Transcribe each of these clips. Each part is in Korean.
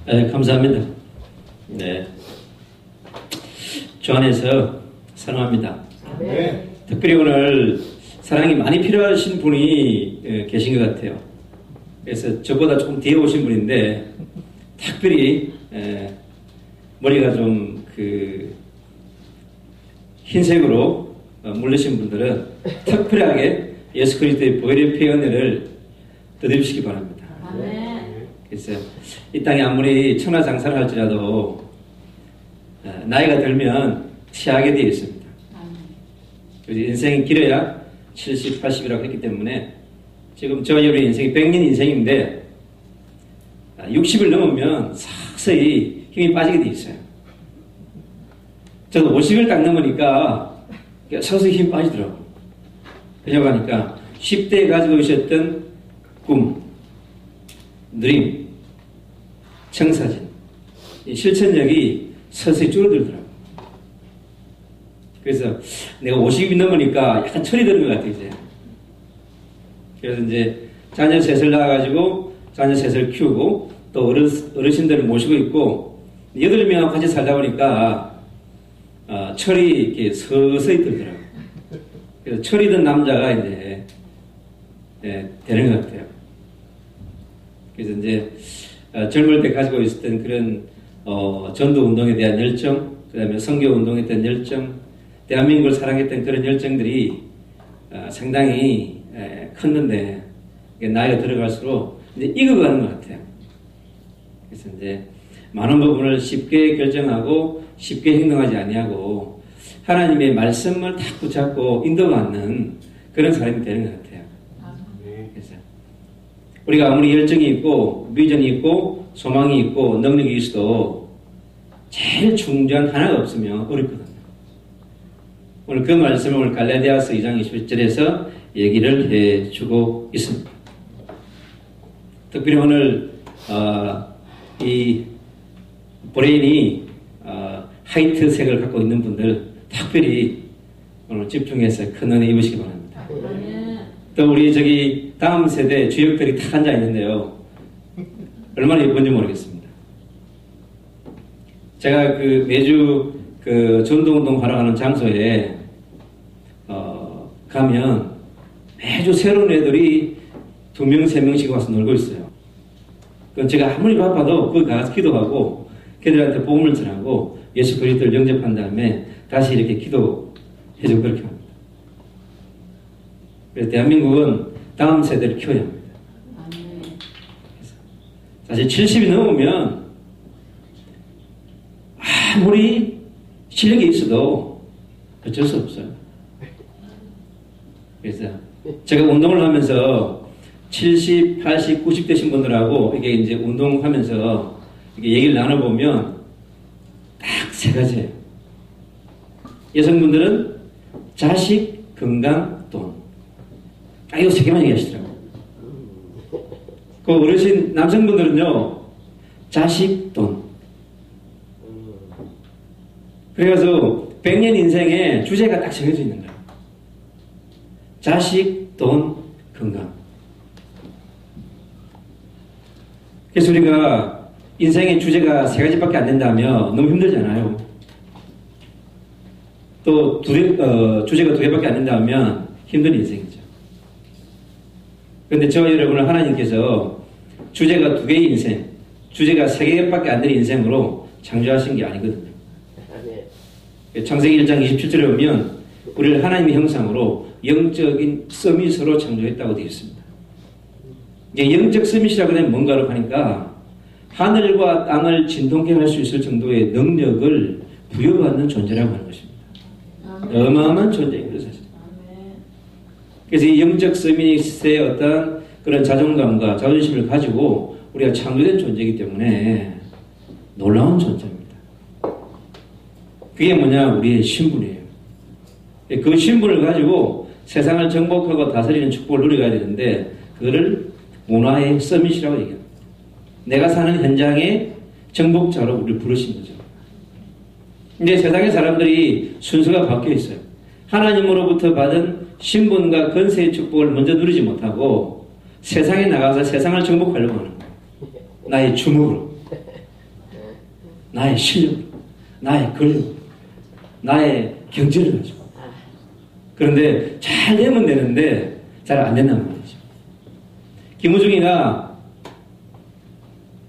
네, 감사합니다. 네. 주 안에서 사랑합니다. 네. 특별히 오늘 사랑이 많이 필요하신 분이 계신 것 같아요. 그래서 저보다 조금 뒤에 오신 분인데, 특별히, 머리가 좀 흰색으로 물르신 분들은 특별하게 예수 그리스도의 보혈의 피 은혜를 더듬으시기 바랍니다. 그래서 이 땅에 아무리 천하장사를 할지라도 나이가 들면 취하게 되어 있습니다. 그래서 인생이 길어야 70, 80이라고 했기 때문에 지금 저와 여러분의 인생이 100년 인생인데 60을 넘으면 서서히 힘이 빠지게 되어 있어요. 저도 50을 딱 넘으니까 서서히 힘이 빠지더라고요. 왜냐고 하니까 10대에 가지고 있었던 꿈, 드림, 청사진, 이 실천력이 서서히 줄어들더라고요. 그래서 내가 50이 넘으니까 약간 철이 드는 것 같아요, 이제. 그래서 이제 자녀 셋을 낳아가지고 자녀 셋을 키우고 또 어르신들을 모시고 있고 8명하고 같이 살다 보니까 철이 이렇게 서서히 들더라고요. 그래서 철이 든 남자가 이제 되는 것 같아요. 그래서 이제 젊을 때 가지고 있었던 그런 전도 운동에 대한 열정, 그 다음에 선교 운동에 대한 열정, 대한민국을 사랑했던 그런 열정들이 상당히 컸는데 나이가 들어갈수록 이제 익어가는 것 같아요. 그래서 이제 많은 부분을 쉽게 결정하고 쉽게 행동하지 아니하고 하나님의 말씀을 딱 붙잡고 인도받는 그런 사람이 되는 것 같아요. 그래서 우리가 아무리 열정이 있고 비전이 있고 소망이 있고 능력이 있어도 제일 중요한 하나가 없으면 어렵거든요. 오늘 그 말씀을 오늘 갈라디아서 2장 21절에서 얘기를 해주고 있습니다. 특별히 오늘 이 브레인이 화이트색을 갖고 있는 분들 특별히 오늘 집중해서 큰 은혜 입으시기 바랍니다. 또 우리 다음 세대 주역들이 다 앉아 있는데요. 얼마나 예쁜지 모르겠습니다. 제가 매주 전도운동 하러 가는 장소에 가면 매주 새로운 애들이 2명, 3명씩 와서 놀고 있어요. 그건 제가 아무리 바빠도 거기 가서 기도하고 걔들한테 복음을 전하고 예수 그리스도를 영접한 다음에 다시 이렇게 기도해주고 그렇게 합니다. 그래서 대한민국은 다음 세대를 키워야 합니다. 사실 70이 넘으면 아무리 실력이 있어도 어쩔 수 없어요. 그래서 제가 운동을 하면서 70, 80, 90 되신 분들하고 이게 이제 운동하면서 이렇게 얘기를 나눠보면 딱 3가지예요. 여성분들은 자식, 건강, 돈. 이거 3개만 얘기하시더라고요. 그 어르신 남성분들은요, 자식, 돈. 그래서 100년 인생에 주제가 딱 정해져 있는 거예요. 자식, 돈, 건강. 그래서 우리가 인생의 주제가 3가지밖에 안 된다면 너무 힘들잖아요. 또 주제가 2개밖에 안 된다면 힘든 인생이죠. 그런데 저와 여러분을 하나님께서 주제가 2개의 인생, 주제가 3개밖에 안 되는 인생으로 창조하신 게 아니거든요. 창세기 1장 27절에 보면 우리를 하나님의 형상으로 영적인 서밋으로 창조했다고 되어 있습니다. 이제 영적 서밋이라고 하면 뭔가로 하니까 하늘과 땅을 진동케 할 수 있을 정도의 능력을 부여받는 존재라고 하는 것입니다. 어마어마한 존재입니다, 사실. 그래서 이 영적 서밋의 어떤 그런 자존감과 자존심을 가지고 우리가 창조된 존재이기 때문에 놀라운 존재입니다. 그게 뭐냐? 우리의 신분이에요. 그 신분을 가지고 세상을 정복하고 다스리는 축복을 누려가야 되는데 그거를 문화의 서밋이라고 얘기합니다. 내가 사는 현장의 정복자로 우리를 부르신 거죠. 근데 세상의 사람들이 순서가 바뀌어 있어요. 하나님으로부터 받은 신분과 권세의 축복을 먼저 누리지 못하고 세상에 나가서 세상을 정복하려고 하는 거예요. 나의 주먹으로. 나의 실력, 나의 권력, 나의 경제를 가지고. 그런데 잘 되면 되는데 잘 안 된단 말이죠. 김우중이가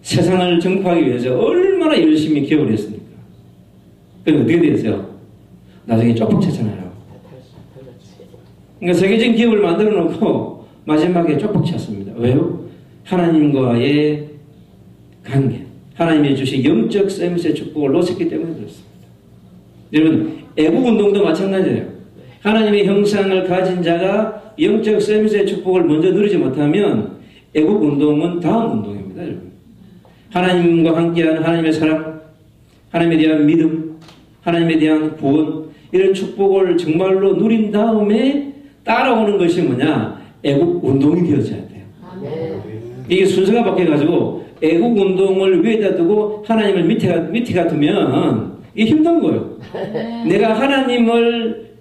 세상을 정복하기 위해서 얼마나 열심히 기업을 했습니까? 그럼 어떻게 되었어요? 나중에 쪽박 쳤잖아요. 그러니까 세계적인 기업을 만들어 놓고 마지막에 쪽박 쳤습니다. 왜요? 하나님과의 관계, 하나님이 주신 영적 서밋의 축복을 놓쳤기 때문에 그렇습니다. 여러분, 애국운동도 마찬가지예요. 하나님의 형상을 가진 자가 영적 서밋의 축복을 먼저 누리지 못하면 애국운동은 다음 운동입니다. 여러분. 하나님과 함께하는 하나님의 사랑, 하나님에 대한 믿음, 하나님에 대한 구원, 이런 축복을 정말로 누린 다음에 따라오는 것이 뭐냐? 애국운동이 되어져야 돼요. 이게 순서가 바뀌어가지고 애국운동을 위에다 두고 하나님을 밑에가 두면 이게 힘든 거예요. 내가 하나님을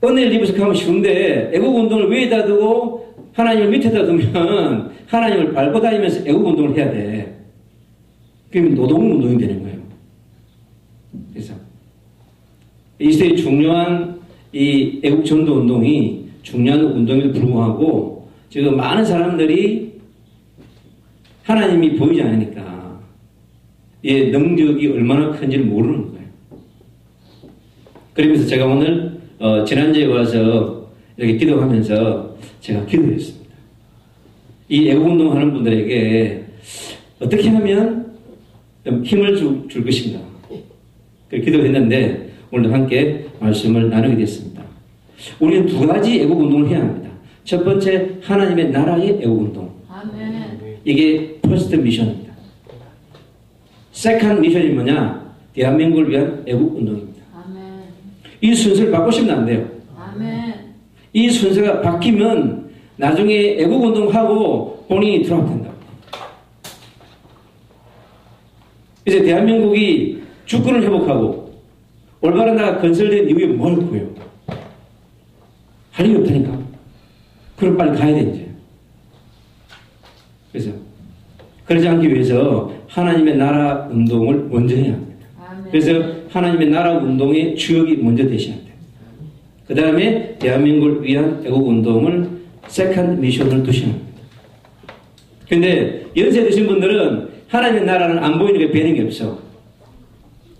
은혜를 입어서 하면 쉬운데 애국운동을 위에다 두고 하나님을 밑에다 두면 하나님을 밟고 다니면서 애국운동을 해야 돼. 그러면 노동운동이 되는 거예요. 그래서 이 시대의 중요한 이 애국전도운동이 중요한 운동에도 불구하고 지금 많은 사람들이 하나님이 보이지 않으니까 이 능력이 얼마나 큰지를 모르는 거예요. 그러면서 제가 오늘 지난주에 와서 이렇게 기도하면서 제가 기도했습니다. 이 애국운동 하는 분들에게 어떻게 하면 좀 힘을 줄 것인가. 그렇게 기도했는데 오늘 함께 말씀을 나누게 됐습니다. 우리는 두 가지 애국운동을 해야 합니다. 첫 번째, 하나님의 나라의 애국운동. 아멘. 이게 퍼스트 미션입니다. 세컨드 미션이 뭐냐? 대한민국을 위한 애국운동입니다. 아멘. 이 순서를 바꾸시면 안 돼요. 아멘. 이 순서가 바뀌면 나중에 애국운동하고 본인이 드랍된다. 이제 대한민국이 주권을 회복하고 올바른 나라가 건설된 이후에 뭘 구해요? 할 일이 없다니까. 그럼 빨리 가야 돼, 이제. 그래서 그러지 않기 위해서 하나님의 나라 운동을 먼저 해야 합니다. 아멘. 그래서 하나님의 나라 운동의 주역이 먼저 되셔야 돼요. 그 다음에 대한민국을 위한 애국운동을 세컨드 미션을 두셔야 합니다. 근데 연세 드신 분들은 하나님의 나라는 안 보이는 게 배는 게 없어.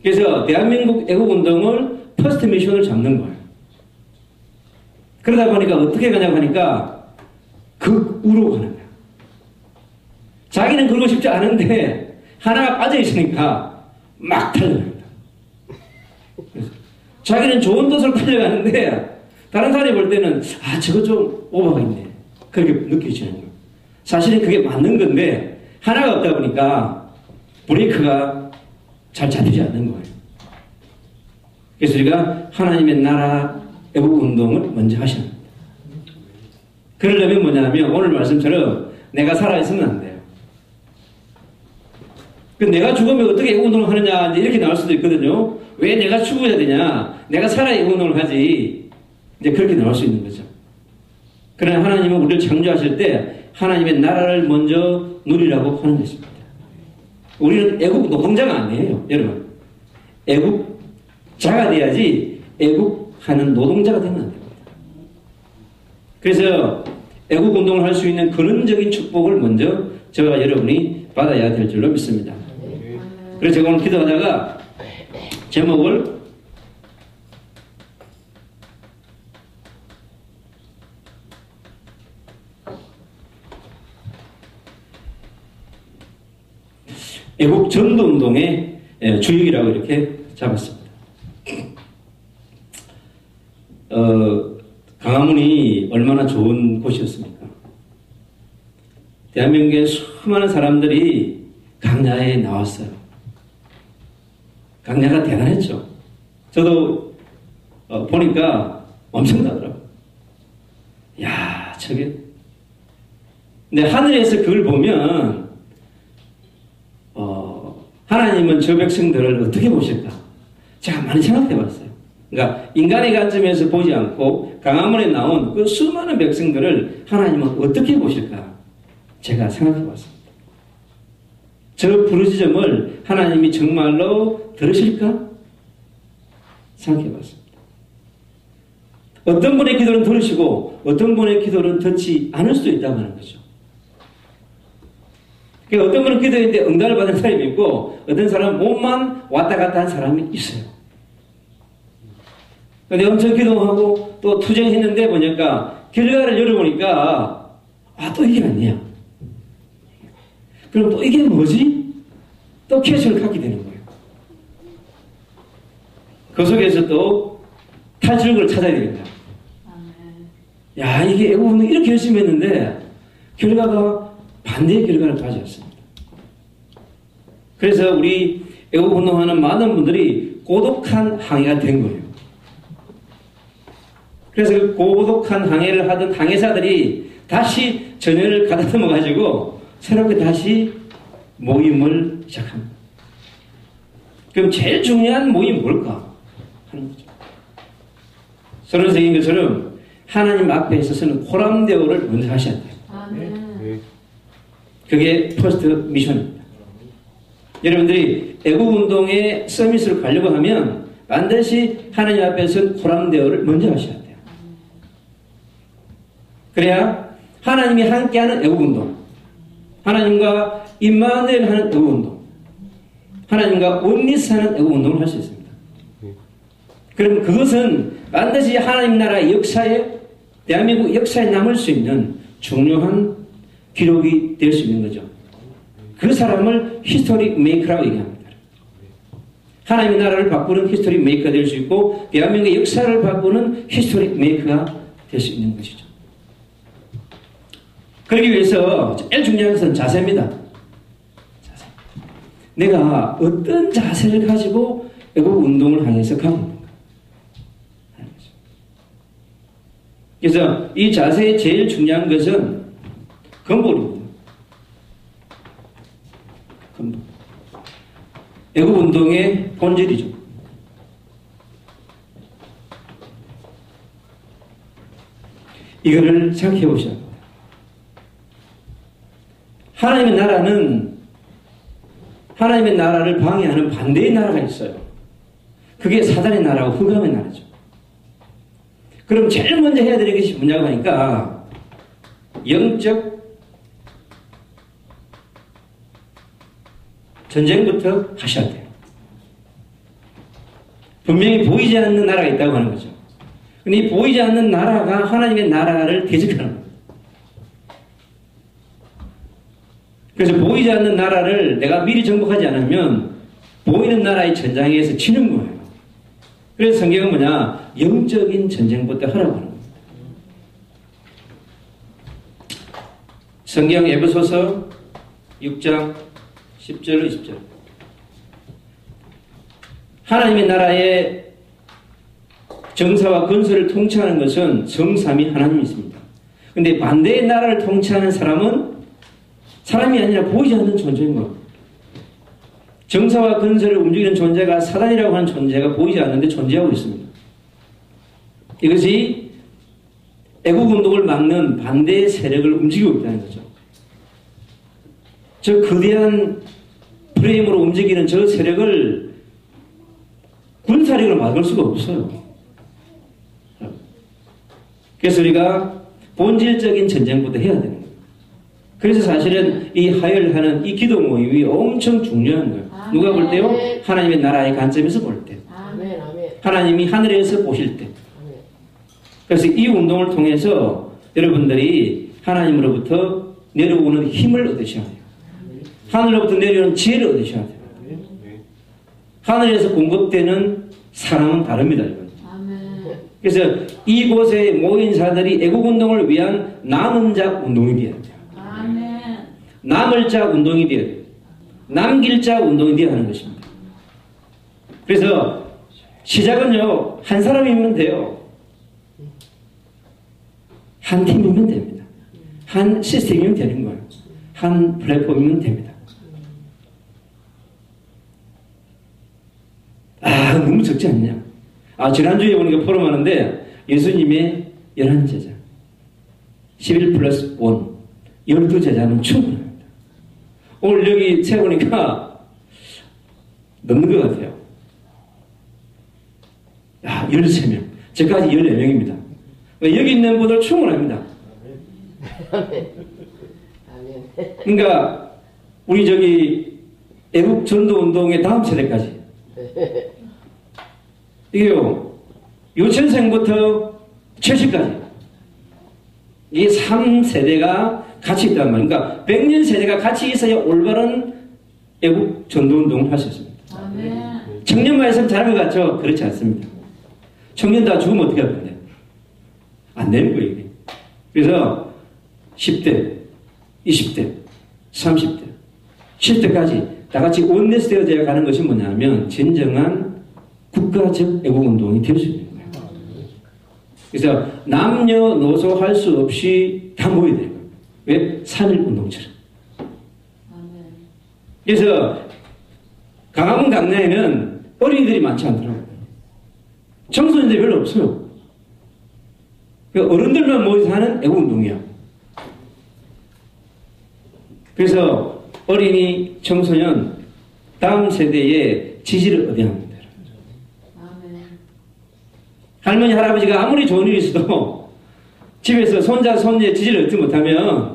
그래서 대한민국 애국운동을 퍼스트 미션을 잡는 거예요. 그러다 보니까 어떻게 가냐고 하니까 극우로 가는 거예요. 자기는 그러고 싶지 않은데 하나가 빠져있으니까 막 달려갑니다. 자기는 좋은 뜻으로 달려가는데 다른 사람이 볼 때는 저거 좀 오버가 있네. 그렇게 느껴지는 거예요. 사실은 그게 맞는 건데 하나가 없다 보니까 브레이크가 잘 잡히지 않는 거예요. 그래서 우리가 하나님의 나라 애국운동을 먼저 하셔야 합니다. 그러려면 뭐냐면 오늘 말씀처럼 내가 살아있으면 안 돼요. 내가 죽으면 어떻게 애국운동을 하느냐 이렇게 나올 수도 있거든요. 왜 내가 죽어야 되냐? 내가 살아야 애국운동을 하지. 이제 그렇게 나올 수 있는 거죠. 그러나 하나님은 우리를 창조하실 때 하나님의 나라를 먼저 누리라고 하는 것입니다. 우리는 애국 노동자가 아니에요. 여러분. 애국자가 돼야지 애국하는 노동자가 되면 안 됩니다. 그래서 애국운동을 할 수 있는 근원적인 축복을 먼저 저와 여러분이 받아야 될 줄로 믿습니다. 그래서 제가 오늘 기도하다가 제목을 애국 전도운동의 주역이라고 이렇게 잡았습니다. 강화문이 얼마나 좋은 곳이었습니까? 대한민국의 수많은 사람들이 강야에 나왔어요. 강야가 대단했죠. 저도 보니까 엄청나더라고요. 야, 저게. 근데 하늘에서 그걸 보면 하나님은 저 백성들을 어떻게 보실까? 제가 많이 생각해 봤어요. 그러니까 인간의 관점에서 보지 않고 강화문에 나온 그 수많은 백성들을 하나님은 어떻게 보실까? 제가 생각해 봤습니다. 저 부르짖음을 하나님이 정말로 들으실까? 생각해 봤습니다. 어떤 분의 기도는 들으시고 어떤 분의 기도는 듣지 않을 수도 있다고 하는 거죠. 그러니까 어떤 분은 기도했는데 응답을 받은 사람이 있고 어떤 사람은 몸만 왔다 갔다 한 사람이 있어요. 근데 엄청 기도하고 또 투쟁했는데 보니까 결과를 열어보니까 또 이게 아니야. 그럼 또 이게 뭐지? 또 캐치를 갖게 되는 거예요. 그 속에서 또 탈출구를 찾아야 됩니다. 야, 이게 애국운동 이렇게 열심히 했는데 결과가 반대의 결과를 가져왔습니다. 그래서 우리 애국운동하는 많은 분들이 고독한 항해가 된 거예요. 그래서 그 고독한 항해를 하던 항해사들이 다시 전열을 가다듬어 가지고 새롭게 다시 모임을 시작합니다. 그럼 제일 중요한 모임이 뭘까 하는 거죠. 선언적인 것처럼 하나님 앞에 있어서는 호람대오를 먼저 하셔야 돼요. 그게 퍼스트 미션입니다. 여러분들이 애국운동의 서밋을 가려고 하면 반드시 하나님 앞에서는 호람대오를 먼저 하셔야 돼요. 그래야 하나님이 함께하는 애국운동, 하나님과 임마누엘 하는 애국운동, 하나님과 원리스하는 애국운동을 할 수 있습니다. 그럼 그것은 반드시 하나님 나라의 역사에, 대한민국 역사에 남을 수 있는 중요한 기록이 될 수 있는 거죠. 그 사람을 히스토리 메이커라고 얘기합니다. 하나님의 나라를 바꾸는 히스토리 메이커가 될 수 있고 대한민국의 역사를 바꾸는 히스토리 메이커가 될 수 있는 것이죠. 그러기 위해서 제일 중요한 것은 자세입니다. 자세. 내가 어떤 자세를 가지고 애국운동을 향해서 가고 있는가. 그래서 이 자세의 제일 중요한 것은 근본입니다. 근본. 애국운동의 본질이죠. 이거를 생각해 보셔야 합니다. 하나님의 나라를 방해하는 반대의 나라가 있어요. 그게 사단의 나라고 흑암의 나라죠. 그럼 제일 먼저 해야 되는 것이 뭐냐고 하니까 영적 전쟁부터 하셔야 돼요. 분명히 보이지 않는 나라가 있다고 하는 거죠. 근데 이 보이지 않는 나라가 하나님의 나라를 대적하는 거예요. 그래서 보이지 않는 나라를 내가 미리 정복하지 않으면 보이는 나라의 전장에서 지는 거예요. 그래서 성경은 뭐냐? 영적인 전쟁부터 하라고 하는 거예요. 성경 에베소서 6장 10절 20절. 하나님의 나라의 정사와 건설을 통치하는 것은 성삼위 하나님이 있습니다. 그런데 반대의 나라를 통치하는 사람은 사람이 아니라 보이지 않는 존재인 거예요. 정사와 건설을 움직이는 존재가 사단이라고 하는 존재가 보이지 않는데 존재하고 있습니다. 이것이 애국운동을 막는 반대의 세력을 움직이고 있다는 거죠. 저 거대한 프레임으로 움직이는 저 세력을 군사력으로 막을 수가 없어요. 그래서 우리가 본질적인 전쟁부터 해야 되는 거예요. 그래서 사실은 이 화요일하는 이 기도 모임이 엄청 중요한 거예요. 아멘. 누가 볼 때요? 하나님의 나라의 관점에서 볼 때. 아멘. 하나님이 하늘에서 보실 때. 아멘. 그래서 이 운동을 통해서 여러분들이 하나님으로부터 내려오는 힘을 얻으셔야 돼요. 하늘로부터 내려오는 지혜를 얻으셔야 돼요. 하늘에서 공급되는 사랑은 다릅니다. 그래서 이곳에 모인 자들이 애국운동을 위한 남은 자 운동이 되어야 돼요. 남을 자 운동이 되어야 돼요. 남길 자 운동이 되어야 하는 것입니다. 그래서 시작은요, 한 사람이면 돼요. 한 팀이면 됩니다. 한 시스템이면 되는 거예요. 한 플랫폼이면 됩니다. 너무 적지 않냐? 지난주에 보니까 포럼 하는데 예수님의 11제자 11+1 12제자는 충분합니다. 오늘 여기 세보니까 넘는 것 같아요. 야, 13명. 저까지 14명입니다. 여기 있는 분들 충분합니다. 그러니까 우리 저기 애국 전도 운동의 다음 세대까지 이게요 유치원생부터 70까지 이 3세대가 같이 있단 말이에요. 그러니까 100년 세대가 같이 있어야 올바른 애국 전도 운동을 할 수 있습니다. 청년만 있으면 잘한 것 같죠? 그렇지 않습니다. 청년 다 죽으면 어떻게 할 건데? 안 되는 거예요, 이게. 그래서 10대, 20대, 30대, 10대까지 다 같이 원내스되어져 가는 것이 뭐냐면 진정한 국가적 애국운동이 될 수 있는 거예요. 그래서 남녀노소 할 수 없이 다 모여야 돼요. 왜? 3.1운동처럼. 그래서 강화문 강남에는 어린이들이 많지 않더라고요. 청소년들이 별로 없어요. 어른들만 모여서 하는 애국운동이야. 그래서 어린이, 청소년, 다음 세대의 지지를 얻어야 합니다. 할머니, 할아버지가 아무리 좋은 일이 있어도 집에서 손자, 손녀의 지지를 얻지 못하면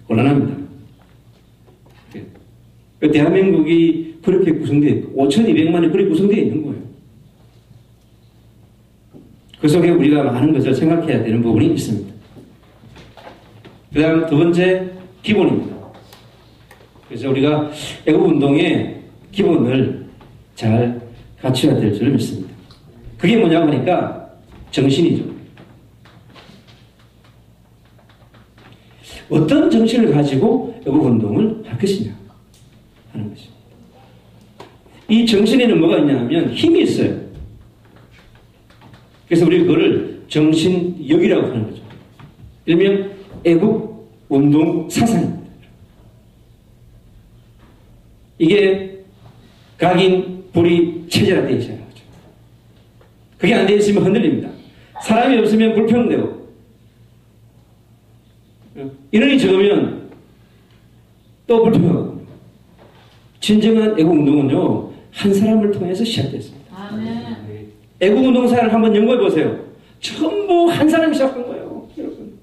곤란합니다. 대한민국이 그렇게 구성되어 있고 5,200만이 그렇게 구성되어 있는 거예요. 그 속에 우리가 많은 것을 생각해야 되는 부분이 있습니다. 그 다음 두 번째, 기본입니다. 그래서 우리가 애국운동의 기본을 잘 갖춰야 될 줄 믿습니다. 그게 뭐냐고 하니까 정신이죠. 어떤 정신을 가지고 애국운동을 할 것이냐 하는 것입니다. 이 정신에는 뭐가 있냐면 힘이 있어요. 그래서 우리 그거를 정신력이라고 하는 거죠. 일명 애국운동 사상입니다. 이게 각인, 불이, 체제라 되어 있어야 하죠. 그게 안 되어 있으면 흔들립니다. 사람이 없으면 불평되고 인원이 적으면 또 불평하고 진정한 애국운동은요 한 사람을 통해서 시작됐습니다. 아멘. 애국운동사를 한번 연구해 보세요. 전부 한 사람이 시작한 거예요. 여러분.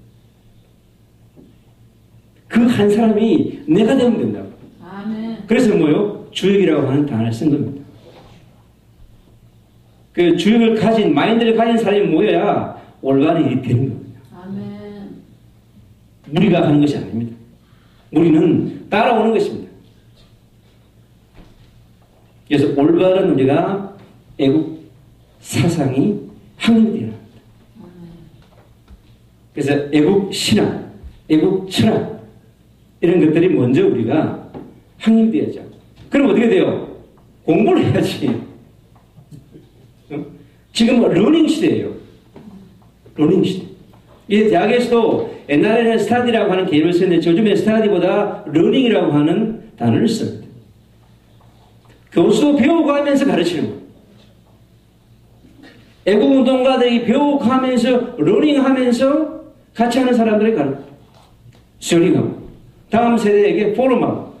그 한 사람이 내가 되면 된다고. 아멘. 그래서 뭐요? 주역이라고 하는 단어를 쓴 겁니다. 그 주역을 가진, 마인드를 가진 사람이 모여야 올바른 일이 되는 겁니다. 아멘. 무리가 하는 것이 아닙니다. 무리는 따라오는 것입니다. 그래서 올바른 우리가 애국 사상이 확립되어야 합니다. 그래서 애국 신앙, 애국 철학 이런 것들이 먼저 우리가 확립되어야죠. 그럼 어떻게 돼요? 공부를 해야지. 지금은 러닝 시대예요. 러닝 시대. 이 대학에서도 옛날에는 스타디라고 하는 개념을 썼는데 요즘에 스타디보다 러닝이라고 하는 단어를 씁니다. 교수도 배우고 하면서 가르치는 거예요. 애국운동가들이 배우고 하면서 러닝하면서 같이 하는 사람들이 스터링하고 다음 세대에게 포럼하고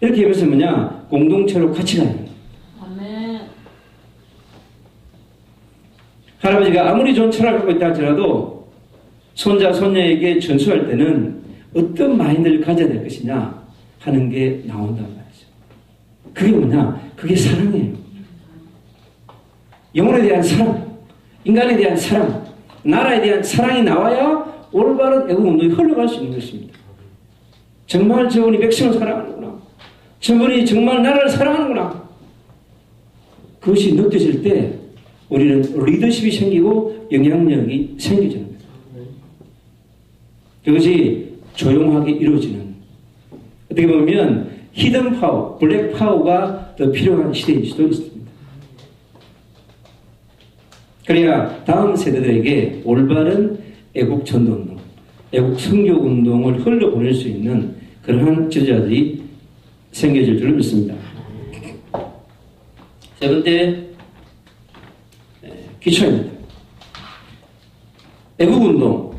이렇게 하면서 뭐냐 공동체로 같이 가는 거예요. 아멘. 할아버지가 아무리 좋은 철학을 갖고 있다 할지라도 손자 손녀에게 전수할 때는 어떤 마인드를 가져야 될 것이냐 하는 게 나온단 말이죠. 그게 뭐냐? 그게 사랑이에요. 영혼에 대한 사랑, 인간에 대한 사랑, 나라에 대한 사랑이 나와야 올바른 애국운동이 흘러갈 수 있는 것입니다. 정말 저분이 백성을 사랑하는구나. 저분이 정말 나라를 사랑하는구나. 그것이 느껴질 때 우리는 리더십이 생기고 영향력이 생기죠. 그것이 조용하게 이루어지는 어떻게 보면 히든 파워, 블랙 파워가 더 필요한 시대일 수도 있습니다. 그래야 다음 세대들에게 올바른 애국 전도운동, 애국 선교운동을 흘려보낼 수 있는 그러한 지도자들이 생겨질 줄 믿습니다. 세 번째, 기초입니다. 애국운동,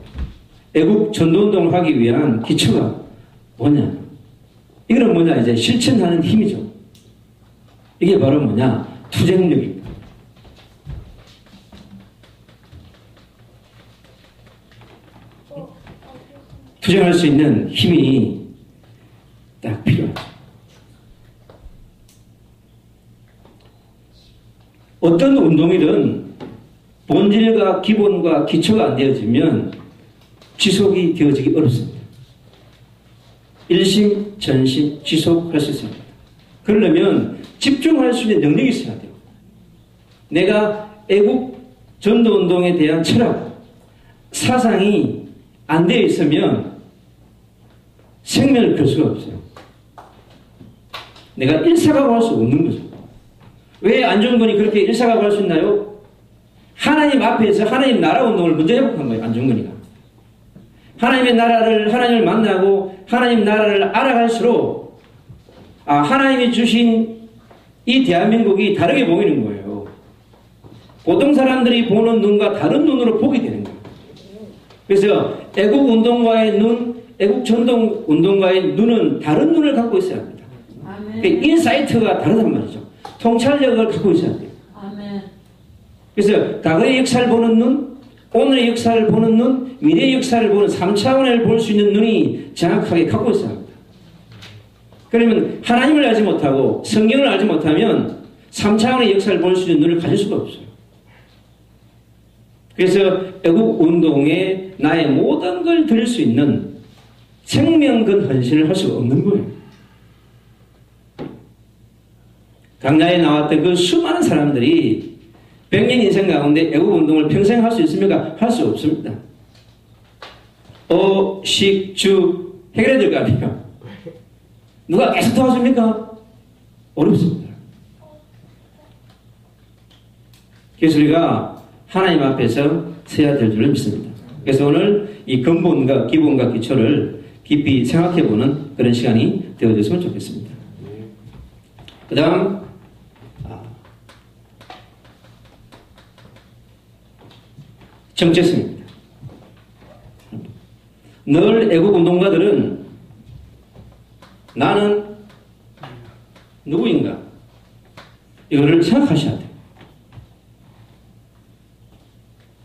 애국 전도운동을 하기 위한 기초가 뭐냐? 이거는 뭐냐, 이제 실천하는 힘이죠. 이게 바로 뭐냐, 투쟁력입니다. 투쟁할 수 있는 힘이 딱 필요하죠. 어떤 운동이든 본질과 기본과 기초가 안 되어지면 지속이 되어지기 어렵습니다. 일심, 전심, 지속할 수 있습니다. 그러려면 집중할 수 있는 능력이 있어야 돼요. 내가 애국 전도운동에 대한 철학, 사상이 안 되어 있으면 생명을 걸 수가 없어요. 내가 일사각오할 수 없는 거죠. 왜 안중근이 그렇게 일사각오할 수 있나요? 하나님 앞에서 하나님 나라 운동을 먼저 회복한 거예요. 안중근이가. 하나님의 나라를, 하나님을 만나고 하나님 나라를 알아갈수록 하나님이 주신 이 대한민국이 다르게 보이는 거예요. 보통 사람들이 보는 눈과 다른 눈으로 보게 되는 거예요. 그래서 애국운동가의 눈, 애국전동운동가의 눈은 다른 눈을 갖고 있어야 합니다. 그러니까 인사이트가 다르단 말이죠. 통찰력을 갖고 있어야 돼요. 아멘. 그래서 과거의 역사를 보는 눈, 오늘의 역사를 보는 눈, 미래의 역사를 보는 3차원을 볼 수 있는 눈이 정확하게 갖고 있어야 합니다. 그러면 하나님을 알지 못하고 성경을 알지 못하면 3차원의 역사를 볼 수 있는 눈을 가질 수가 없어요. 그래서 애국운동에 나의 모든 걸 드릴 수 있는 생명건 헌신을 할 수가 없는 거예요. 강좌에 나왔던 그 수많은 사람들이 100년 인생 가운데 애국운동을 평생 할 수 있습니까? 할 수 없습니다. 식, 주 해결해야 될 거 아닙니까? 누가 계속 도와줍니까? 어렵습니다. 그래서 우리가 하나님 앞에서 서야 될 줄을 믿습니다. 그래서 오늘 이 근본과 기본과 기초를 깊이 생각해보는 그런 시간이 되어졌으면 좋겠습니다. 그 다음 정체성입니다. 늘 애국운동가들은 나는 누구인가 이거를 생각하셔야 돼요.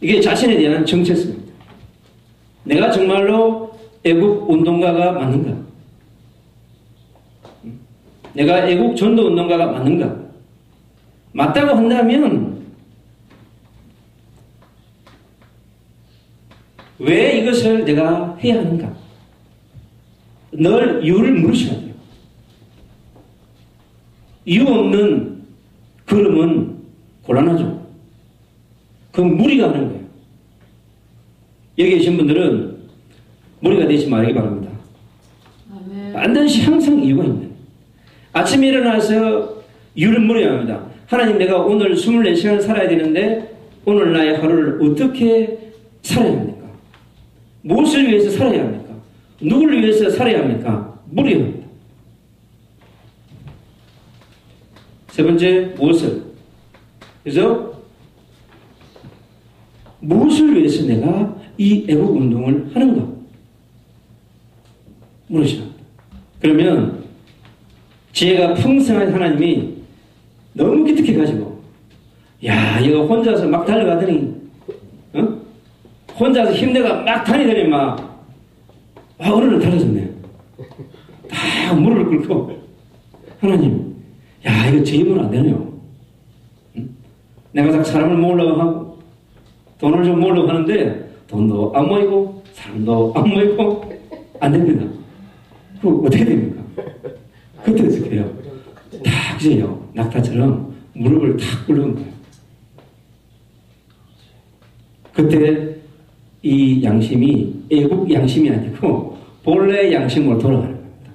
이게 자신에 대한 정체성입니다. 내가 정말로 애국운동가가 맞는가? 내가 애국전도운동가가 맞는가? 맞다고 한다면 왜 이것을 내가 해야 하는가? 늘 이유를 물으셔야 돼요. 이유 없는 걸음은 곤란하죠. 그건 무리가 하는 거예요. 여기 계신 분들은 무리가 되지 말기 바랍니다. 아멘. 반드시 항상 이유가 있는. 아침에 일어나서 이유를 물어야 합니다. 하나님, 내가 오늘 24시간을 살아야 되는데 오늘 나의 하루를 어떻게 살아야 합니까? 무엇을 위해서 살아야 합니까? 누구를 위해서 살아야 합니까? 물어야 합니다. 세 번째, 무엇을? 그래서 무엇을 위해서 내가 이 애국운동을 하는가? 물으셔야 합니다. 그러면 지혜가 풍성한 하나님이 너무 기특해가지고 야, 얘가 혼자서 막 달려가더니 혼자서 힘내가 막 다니더니 어느 날 달라졌네. 다 무릎을 꿇고 하나님, 야, 이거 제 힘으로 안 되네요. 내가 자꾸 사람을 모으려고 하고 돈을 좀 모으려고 하는데 돈도 안 모이고 사람도 안 모이고 안 됩니다. 그럼 어떻게 됩니까? 그때 어떻게 해요? 다 그저요, 낙타처럼 무릎을 탁 꿇는 거예요. 그때 이 양심이 애국 양심이 아니고 본래 양심으로 돌아가는 겁니다.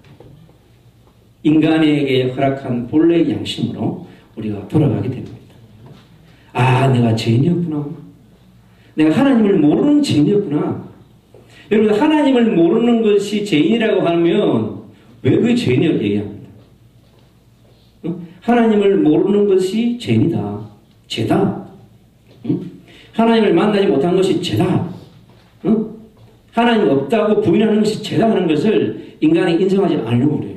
인간에게 허락한 본래 양심으로 우리가 돌아가게 됩니다. 내가 죄인이었구나. 내가 하나님을 모르는 죄인이었구나. 여러분, 하나님을 모르는 것이 죄인이라고 하면 왜 그 죄인이라고 얘기합니다? 하나님을 모르는 것이 죄인이다. 죄다. 하나님을 만나지 못한 것이 죄다. 하나님 없다고 부인하는 것이 죄다 하는 것을 인간이 인정하지 않으려고 그래요.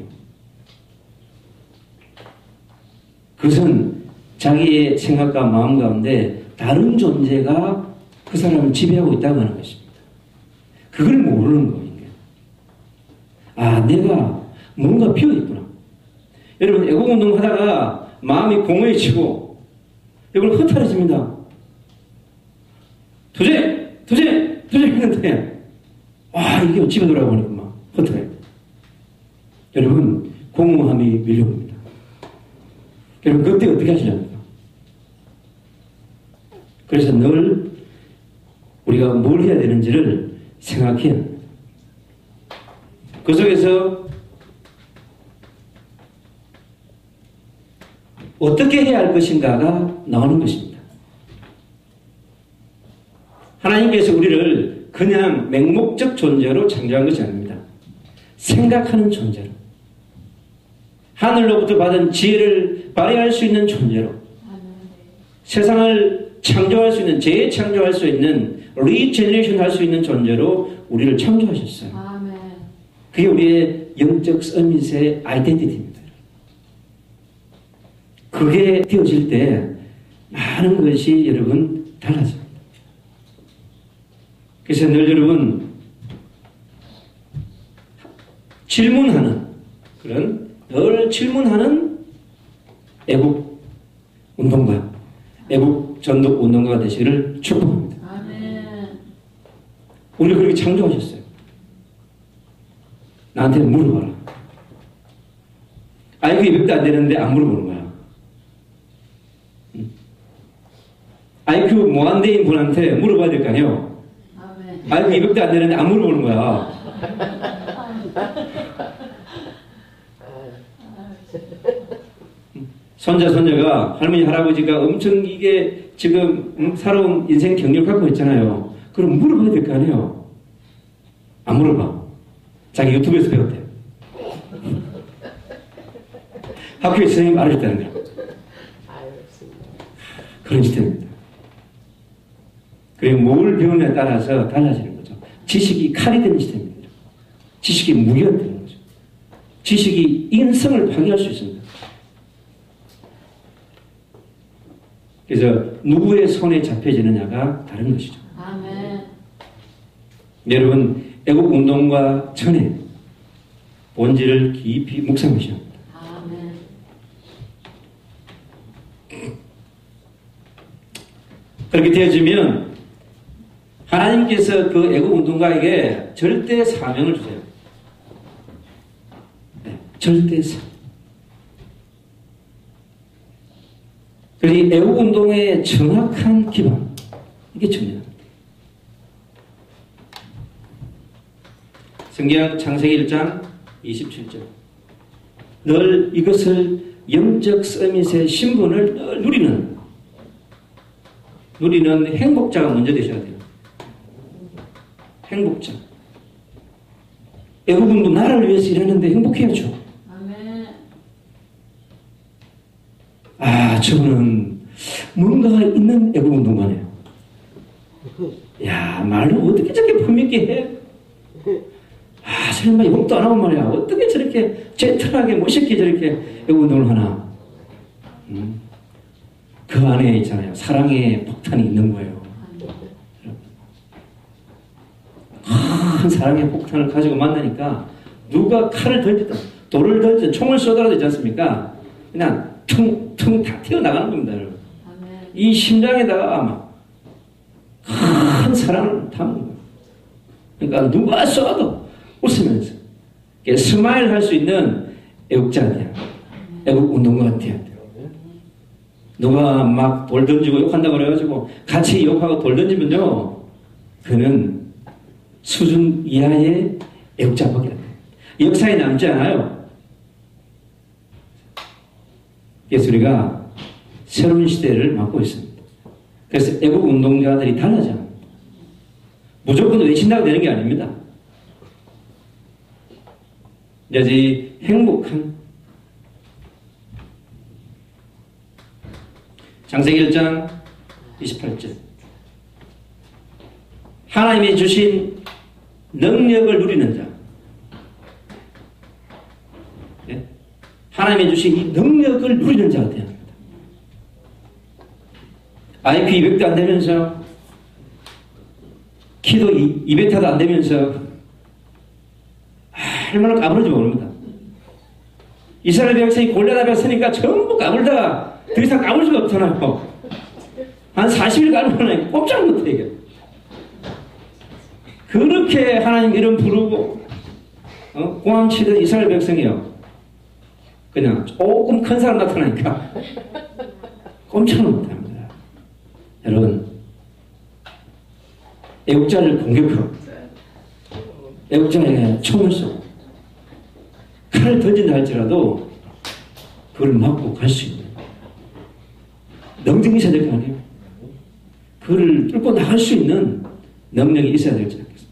그것은 자기의 생각과 마음 가운데 다른 존재가 그 사람을 지배하고 있다고 하는 것입니다. 그걸 모르는 거예요. 아, 내가 뭔가 비어있구나. 여러분, 애국운동 하다가 마음이 공허해지고 여러분 허탈해집니다. 도저히 했는데 이게 집에 돌아보니까 막 허탈해. 여러분, 공허함이 밀려옵니다. 여러분, 그때 어떻게 하시렵니까? 그래서 늘 우리가 뭘 해야 되는지를 생각해야 합니다. 그 속에서 어떻게 해야 할 것인가가 나오는 것입니다. 하나님께서 우리를 그냥 맹목적 존재로 창조한 것이 아닙니다. 생각하는 존재로, 하늘로부터 받은 지혜를 발휘할 수 있는 존재로, 세상을 창조할 수 있는, 재창조할 수 있는, 리제너레이션 할 수 있는 존재로 우리를 창조하셨어요. 아멘. 그게 우리의 영적 서밋의 아이덴티티입니다. 그게 되어질 때 많은 것이 여러분 달라집니다. 그래서 늘 여러분 질문하는, 그런 늘 질문하는 애국 운동가, 애국 전독 운동가가 되시기를 축복합니다. 아멘. 우리 그렇게 창조하셨어요. 나한테 물어봐라. IQ 200도 안 되는데 안 물어보는 거야. IQ 무한대인 분한테 물어봐야 될 거 아니에요. IQ 200도 안 되는데 안 물어보는 거야. 손자, 손녀가 할머니, 할아버지가 엄청 이게 지금 살아온 인생 경력 갖고 있잖아요. 그럼 물어봐야 될 거 아니에요. 안 물어봐. 자기 유튜브에서 배웠대. 학교에 선생님이 말해줬다는 거야. 그런 시스템입니다. 그리고 뭘 배우느냐에 따라서 달라지는 거죠. 지식이 칼이 되는 시스템입니다. 지식이 무기가 되는 거죠. 지식이 인성을 파괴할 수 있습니다. 그래서 누구의 손에 잡혀지느냐가 다른 것이죠. 아멘. 여러분, 애국운동과 전에 본질을 깊이 묵상하셔야 합니다. 아멘. 그렇게 되어지면 하나님께서 그 애국운동가에게 절대 사명을 주세요. 네, 절대 사명. 그래서 이 애국운동의 정확한 기반, 이게 중요합니다. 성경 창세기 1장 27절. 늘 이것을 영적 서밋의 신분을 늘 누리는 행복자가 먼저 되셔야 돼요. 행복자. 애국운동 나라를 위해서 일하는데 행복해야죠. 아멘. 저는 뭔가 있는 애국운동가네요. 야, 말로 어떻게 저렇게 품있게 해? 설마 욕도 안 하고 말이야. 어떻게 저렇게 젠틀하게 멋있게 저렇게 애국운동을 하나? 그 안에 있잖아요. 사랑의 폭탄이 있는 거예요. 큰 사랑의 폭탄을 가지고 만나니까 누가 칼을 던지든 돌을 던지든 총을 쏘더라도 되지 않습니까? 그냥 퉁퉁 다 튀어나가는 겁니다. 여러분. 이 심장에다가 아마 큰 사랑을 담은 거예요. 그러니까 누가 쏘아도 웃으면서 스마일 할 수 있는 애국자가 돼야 돼요. 애국 운동가가 돼야 돼요. 누가 막 돌 던지고 욕한다고 그래가지고 같이 욕하고 돌 던지면요, 그는 수준 이하의 애국자밖에 안 돼요. 역사에 남지 않아요. 그래서 우리가 새로운 시대를 맞고 있습니다. 그래서 애국 운동가들이 달라져요. 무조건 외친다고 되는 게 아닙니다. 이제 행복한 창세기 1장 28절. 하나님이 주신 능력을 누리는 자. 네? 하나님이 주신 이 능력을 누리는 자가 되어야 합니다. IQ 200도 안 되면서, 키도 200타도 안 되면서, 얼마나 까불는지 모릅니다. 이스라엘 백성이 골리앗 앞에 서니까 전부 까불다가 더 이상 까불 수가 없잖아요. 한 40일 까불면 꼼짝 못해, 이게. 그렇게 하나님 이름 부르고, 고함치던 이스라엘 백성이요. 그냥 조금 큰 사람 나타나니까 꼼짝을 못합니다. 여러분, 애국자를 공격하고, 애국자에게 총을 쏘고, 칼을 던진다 할지라도 그걸 막고 갈 수 있는 능력이 있어야 될 거 아니에요. 그걸 뚫고 나갈 수 있는 능력이 있어야 되지 않겠습니까?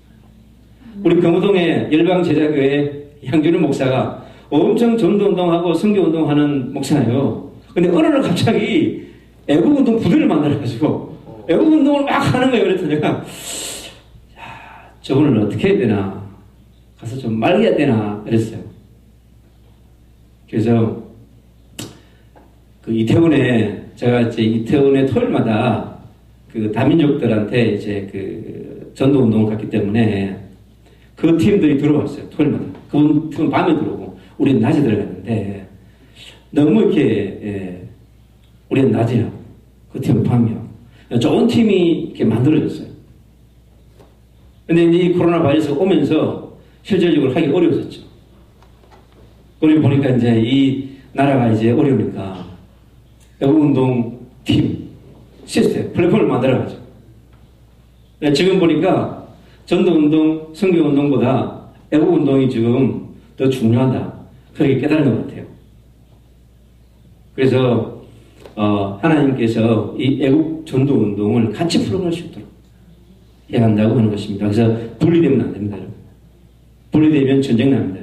우리 경호동의 열방제자교회 양준일 목사가 엄청 전도운동하고 선교운동하는 목사예요. 근데 어느 날 갑자기 애국운동 부대를 만들어가지고 애국운동을 막 하는 거예요. 그래서 내가 저분을 어떻게 해야 되나, 가서 좀 말려야 되나 그랬어요. 그래서 그 이태원에, 제가 이제 이태원에 토요일마다 그 다민족들한테 이제 그 전도 운동을 갔기 때문에 그 팀들이 들어왔어요. 토요일마다. 그 팀은 밤에 들어오고 우리는 낮에 들어갔는데 너무 이렇게, 우리는 낮이야. 그 팀은 밤이야. 좋은 팀이 이렇게 만들어졌어요. 근데 이제 이 코로나 바이러스가 오면서 실질적으로 하기 어려워졌죠. 우리 보니까 이제 이 나라가 이제 어려우니까 애국운동 팀, 시스템, 플랫폼을 만들어가죠. 지금 보니까 전도운동, 선교운동보다 애국운동이 지금 더 중요하다. 그렇게 깨달은 것 같아요. 그래서, 하나님께서 이 애국 전도운동을 같이 풀어갈 수 있도록 해야 한다고 하는 것입니다. 그래서 분리되면 안 됩니다. 여러분. 분리되면 전쟁 납니다.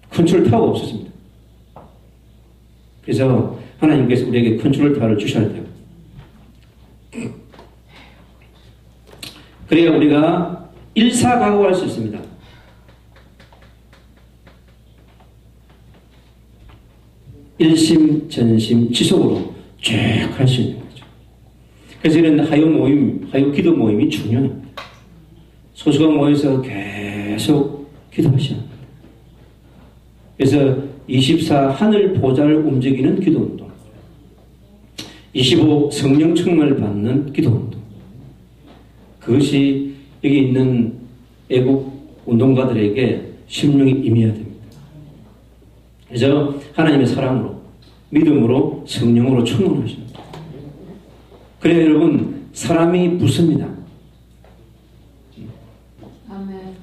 컨트롤 타워가 없어집니다. 그래서 하나님께서 우리에게 컨트롤 타워를 주셔야 돼요. 그래야 우리가 일사각오할 수 있습니다. 일심, 전심, 지속으로 쭉 할 수 있는 거죠. 그래서 이런 하요 모임, 하요 기도 모임이 중요합니다. 소수가 모여서 계속 기도하셔야 합니다. 그래서 24 하늘 보좌를 움직이는 기도운동, 25 성령 충만을 받는 기도운동, 그것이 여기 있는 애국 운동가들에게 심령이 임해야 됩니다. 그래서 하나님의 사랑으로, 믿음으로, 성령으로 충만하십니다. 그래야 여러분, 사람이 붙습니다.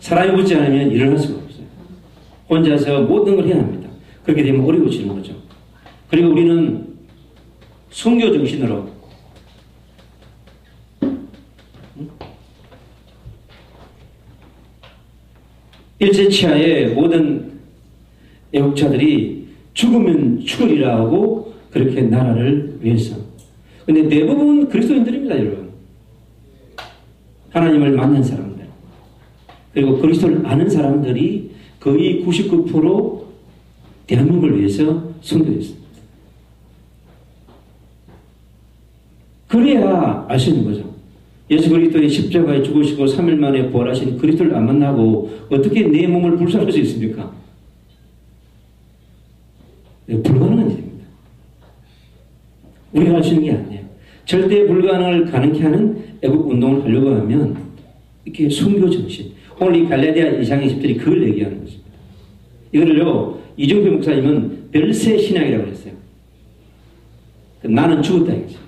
사람이 붙지 않으면 일을 할 수가 없어요. 혼자서 모든 걸 해야 합니다. 그렇게 되면 어려워지는 거죠. 그리고 우리는 선교 정신으로 일제치하의 모든 애국자들이 죽으면 죽으리라 하고 그렇게 나라를 위해서. 근데 대부분 그리스도인들입니다, 여러분. 하나님을 만난 사람들. 그리고 그리스도를 아는 사람들이 거의 99% 대한민국을 위해서 선교했습니다. 그래야 알 수 있는 거죠. 예수 그리스도의 십자가에 죽으시고 3일 만에 부활하신 그리스도를 안 만나고 어떻게 내 몸을 불살할 수 있습니까? 불가능한 일입니다. 우리가 할 수 있는 게 아니에요. 절대 불가능을 가능케 하는 애국 운동을 하려고 하면 이렇게 선교 정신, 오늘 이 갈라디아 2장 20절이 그걸 얘기하는 것입니다. 이거를요, 이종필 목사님은 별세 신앙이라고 했어요. 나는 죽었다 이거죠.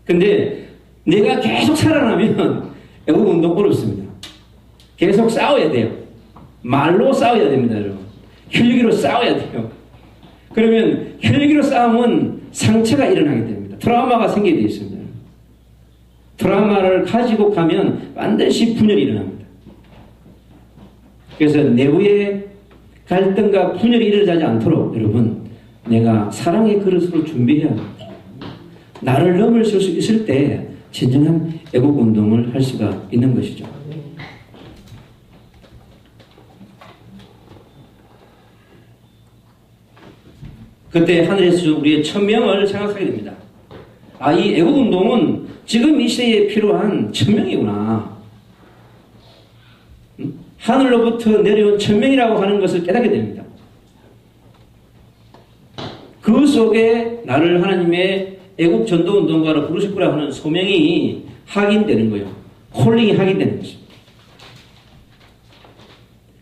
근데 내가 계속 살아나면 애국 운동 어렵습니다. 계속 싸워야 돼요. 말로 싸워야 됩니다, 여러분. 혈기로 싸워야 돼요. 그러면 혈기로 싸우면 상처가 일어나게 됩니다. 트라우마가 생기게 되어 있습니다. 트라우마를 가지고 가면 반드시 분열이 일어납니다. 그래서 내부에 갈등과 분열이 일어나지 않도록 여러분, 내가 사랑의 그릇으로 준비해야 합니다. 나를 넘어설 수 있을 때 진정한 애국운동을 할 수가 있는 것이죠. 그때 하늘에서 우리의 천명을 생각하게 됩니다. 아, 이 애국운동은 지금 이 시대에 필요한 천명이구나. 하늘로부터 내려온 천명이라고 하는 것을 깨닫게 됩니다. 그 속에 나를 하나님의 애국전도운동가로 부르셨구나 하는 소명이 확인되는 거예요. 콜링이 확인되는 것입니다.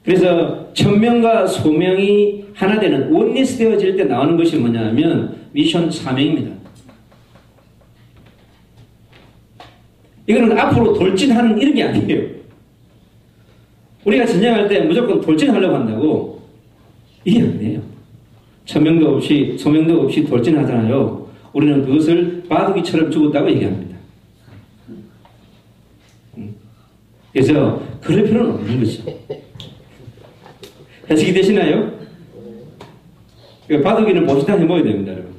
그래서 천명과 소명이 하나 되는 원리스 되어질 때 나오는 것이 뭐냐면 미션 사명입니다. 이거는 앞으로 돌진하는 이런 게 아니에요. 우리가 전쟁할 때 무조건 돌진하려고 한다고 이게 아니에요. 천명도 없이 소명도 없이 돌진하잖아요. 우리는 그것을 바둑이처럼 죽었다고 얘기합니다. 그래서 그럴 필요는 없는 거죠. 해석이 되시나요? 바둑이는 보시다 해먹어야 됩니다, 여러분.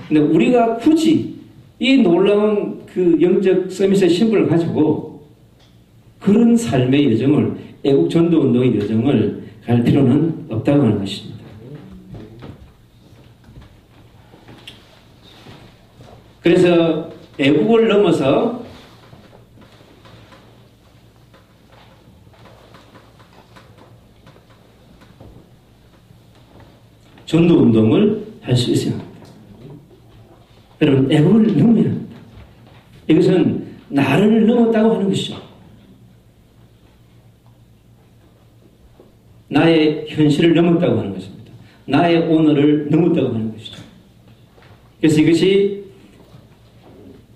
근데 우리가 굳이 이 놀라운 그 영적 서밋의 신분을 가지고 그런 삶의 여정을, 애국 전도 운동의 여정을 갈 필요는 없다고 하는 것입니다. 그래서 애국을 넘어서 전도 운동을 할 수 있어야 합니다. 여러분, 애국을 넘어야 합니다. 이것은 나를 넘었다고 하는 것이죠. 나의 현실을 넘었다고 하는 것입니다. 나의 오늘을 넘었다고 하는 것이죠. 그래서 이것이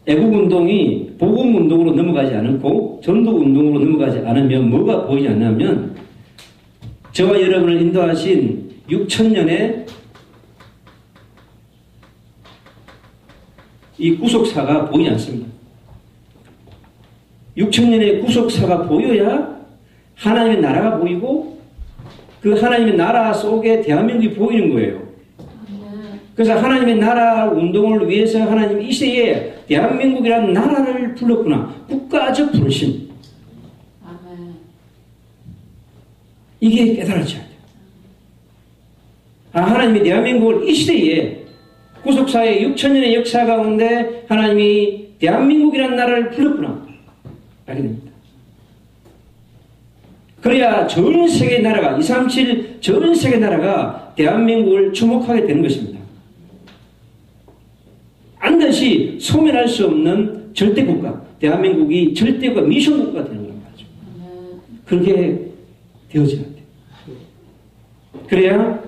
애국운동이 복음운동으로 넘어가지 않고 전도운동으로 넘어가지 않으면 뭐가 보이지 않냐면 저와 여러분을 인도하신 6,000년의 이 구속사가 보이지 않습니다. 6,000년의 구속사가 보여야 하나님의 나라가 보이고 그 하나님의 나라 속에 대한민국이 보이는 거예요. 그래서 하나님의 나라 운동을 위해서 하나님이 이 시대에 대한민국이라는 나라를 불렀구나. 국가적 부르심. 이게 깨달아져야 돼요. 아, 하나님이 대한민국을 이 시대에 구속사의 6,000년의 역사 가운데 하나님이 대한민국이라는 나라를 불렀구나. 알게 됩니다. 그래야 전 세계 나라가, 237 전 세계 나라가 대한민국을 주목하게 되는 것입니다. 반드시 소멸할 수 없는 절대국가, 대한민국이 절대국가, 미션국가가 되는 거란 말이죠. 그렇게 되어져야 돼요. 그래야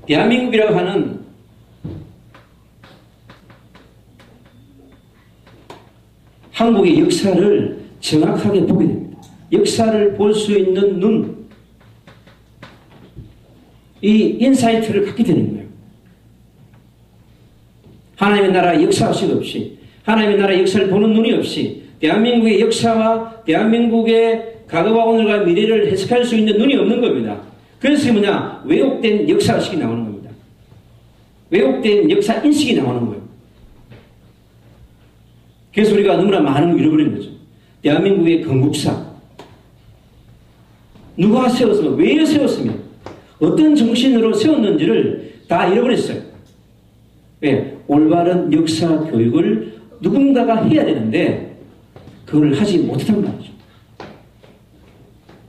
대한민국이라고 하는 한국의 역사를 정확하게 보게 됩니다. 역사를 볼 수 있는 눈, 이 인사이트를 갖게 되는 거예요. 하나님의 나라 역사의식 없이, 하나님의 나라 역사를 보는 눈이 없이 대한민국의 역사와 대한민국의 과거와 오늘과 미래를 해석할 수 있는 눈이 없는 겁니다. 그래서 뭐냐? 왜곡된 역사의식이 나오는 겁니다. 왜곡된 역사 인식이 나오는 거예요. 그래서 우리가 너무나 많은 걸 잃어버리는 거죠. 대한민국의 건국사, 누가 세웠으면, 왜 세웠으면, 어떤 정신으로 세웠는지를 다 잃어버렸어요. 왜? 올바른 역사 교육을 누군가가 해야 되는데 그걸 하지 못했단 말이죠.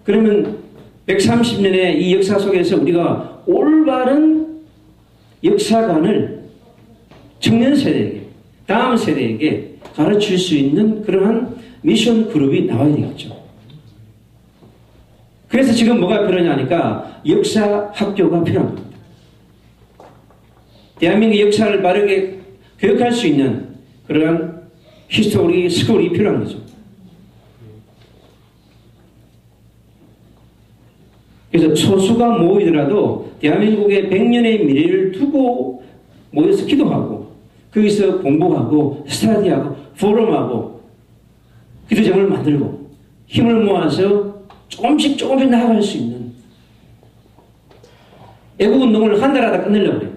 그러면 130년의 이 역사 속에서 우리가 올바른 역사관을 청년 세대에게, 다음 세대에게 가르칠 수 있는 그러한 미션 그룹이 나와야 되겠죠. 그래서 지금 뭐가 필요하냐니까 역사 학교가 필요합니다. 대한민국 역사를 바르게 교육할 수 있는 그러한 히스토리 스쿨이 필요한 거죠. 그래서 소수가 모이더라도 대한민국의 100년의 미래를 두고 모여서 기도하고 거기서 공부하고 스터디하고 포럼하고 기도점을 만들고 힘을 모아서 조금씩 나아갈 수 있는 애국운동을 한 달 하다 끝내려고 그래요.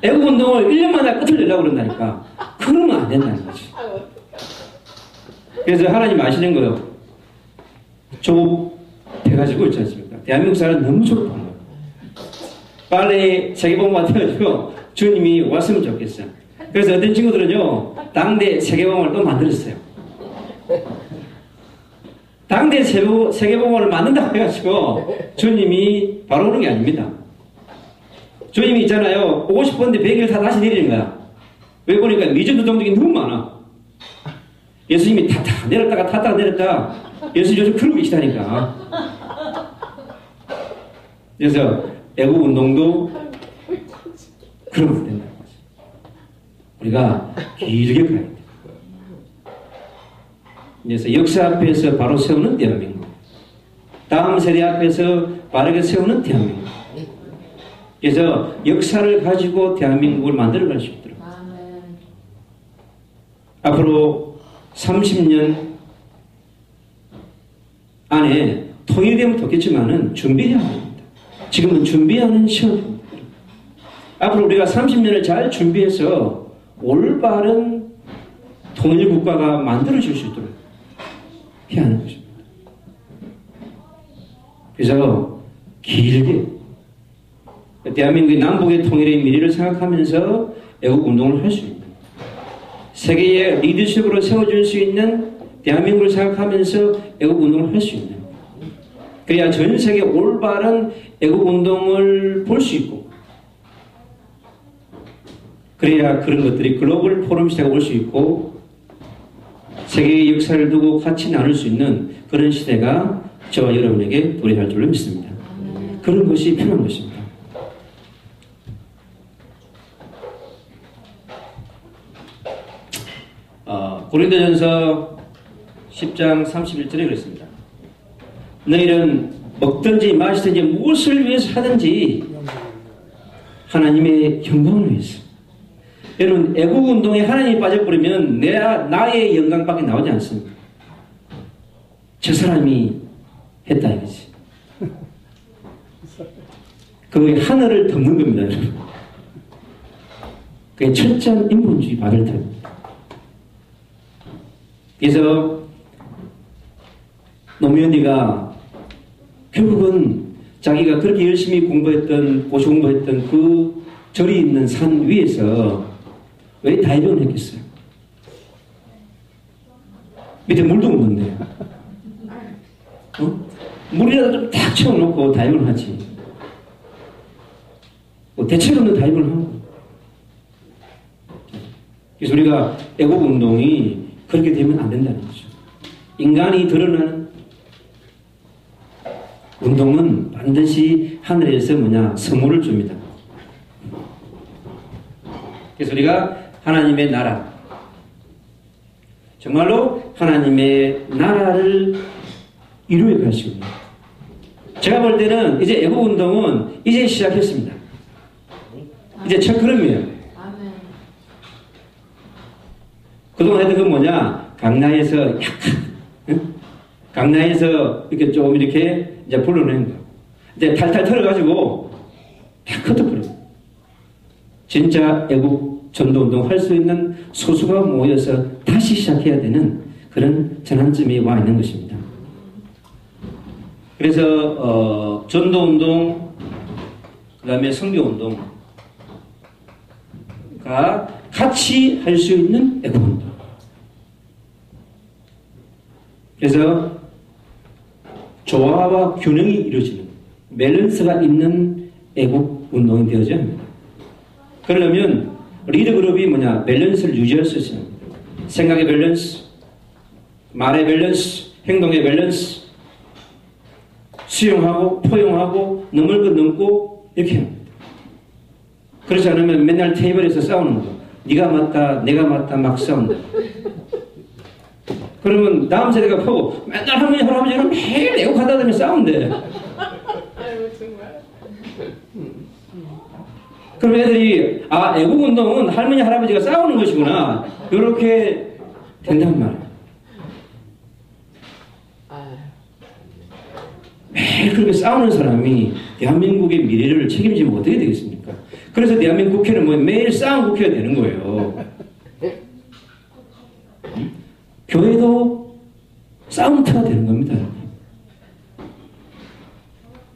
애국운동을 1년마다 끝을 내려고 그런다니까. 그러면 안 된다는 거지. 그래서 하나님 아시는 거예요. 좁아가지고 있지 않습니까? 대한민국 사람 너무 좁은 거예요. 빨리 세계복음화 되어가지고 주님이 왔으면 좋겠어요. 그래서 어떤 친구들은요, 당대 세계복음을 또 만들었어요. 당대 세계복음을 만든다고 해가지고 주님이 바로 오는 게 아닙니다. 주님이 있잖아요. 오고 싶었는데 비행기를 타 다시 내리는 거야. 왜 보니까 미주노동족이 너무 많아. 예수님이 탔다 내렸다가 탔다가 내렸다. 예수님 요즘 그러고 계시다니까. 그래서 애국 운동도 그러면 안 된다는 거죠. 우리가 길게 가야 돼. 그래서 역사 앞에서 바로 세우는 대한민국, 다음 세대 앞에서 바르게 세우는 대한민국. 그래서 역사를 가지고 대한민국을 만들어갈 수 있도록 앞으로 30년 안에 통일되면 좋겠지만은 준비해야 합니다. 지금은 준비하는 시간입니다. 앞으로 우리가 30년을 잘 준비해서 올바른 통일국가가 만들어질 수 있도록 해야 하는 것입니다. 그래서 길게 대한민국의 남북의 통일의 미래를 생각하면서 애국운동을 할 수 있는, 세계의 리더십으로 세워줄 수 있는 대한민국을 생각하면서 애국운동을 할 수 있는, 그래야 전 세계 올바른 애국운동을 볼 수 있고, 그래야 그런 것들이 글로벌 포럼 시대가 올 수 있고 세계의 역사를 두고 같이 나눌 수 있는 그런 시대가 저와 여러분에게 도래할 줄로 믿습니다. 그런 것이 필요한 것입니다. 고린도전서 10장 31절에 그랬습니다. 너희는 먹든지 마시든지 무엇을 위해서 하든지 하나님의 영광을 위해서. 여러분, 애국운동에 하나님이 빠져버리면 나의 영광밖에 나오지 않습니다. 저 사람이 했다 이거지. 그게 하늘을 덮는 겁니다, 여러분. 그게 철저한 인본주의 받을 터입니다. 그래서 노무현이가 결국은 자기가 그렇게 열심히 공부했던, 고시 공부했던 그 절이 있는 산 위에서 왜 다이빙을 했겠어요? 밑에 물도 없는데. 물이라도 좀 탁 채워놓고 다이빙을 하지. 대책 없는 다이빙을 하는 거예요. 그래서 우리가 애국운동이 그렇게 되면 안 된다는 거죠. 인간이 드러나는 운동은 반드시 하늘에서 선물을 줍니다. 그래서 우리가 하나님의 나라, 정말로 하나님의 나라를 이루어 갈 수 있는, 제가 볼 때는 이제 애국운동은 이제 시작했습니다. 이제 첫 걸음이에요. 그동안 했던 건 강나에서 약간, 강나에서 이렇게 조금 이렇게 이제 불러내는 거예요. 이제 탈탈 털어가지고 다 걷어버려요. 진짜 애국 전도운동 할 수 있는 소수가 모여서 다시 시작해야 되는 그런 전환점이 와 있는 것입니다. 그래서 전도운동, 그 다음에 선교운동가 같이 할 수 있는 애국운동. 그래서 조화와 균형이 이루어지는, 밸런스가 있는 애국운동이 되어져야 합니다. 그러려면 리더그룹이 밸런스를 유지할 수 있어야 합니다. 생각의 밸런스, 말의 밸런스, 행동의 밸런스, 수용하고 포용하고 넘을 것 넘고 이렇게 합니다. 그렇지 않으면 맨날 테이블에서 싸우는 거, 네가 맞다 내가 맞다 막 싸운다. 그러면 다음 세대가 보고 맨날 할머니 할아버지랑 매일 애국하다 보면 싸운대. 그럼 애들이 애국운동은 할머니 할아버지가 싸우는 것이구나, 이렇게 된단 말이에요. 매일 그렇게 싸우는 사람이 대한민국의 미래를 책임지면 어떻게 되겠습니까? 그래서 대한민국 국회는 매일 싸움 국회가 되는 거예요. 교회도 싸움터가 되는 겁니다.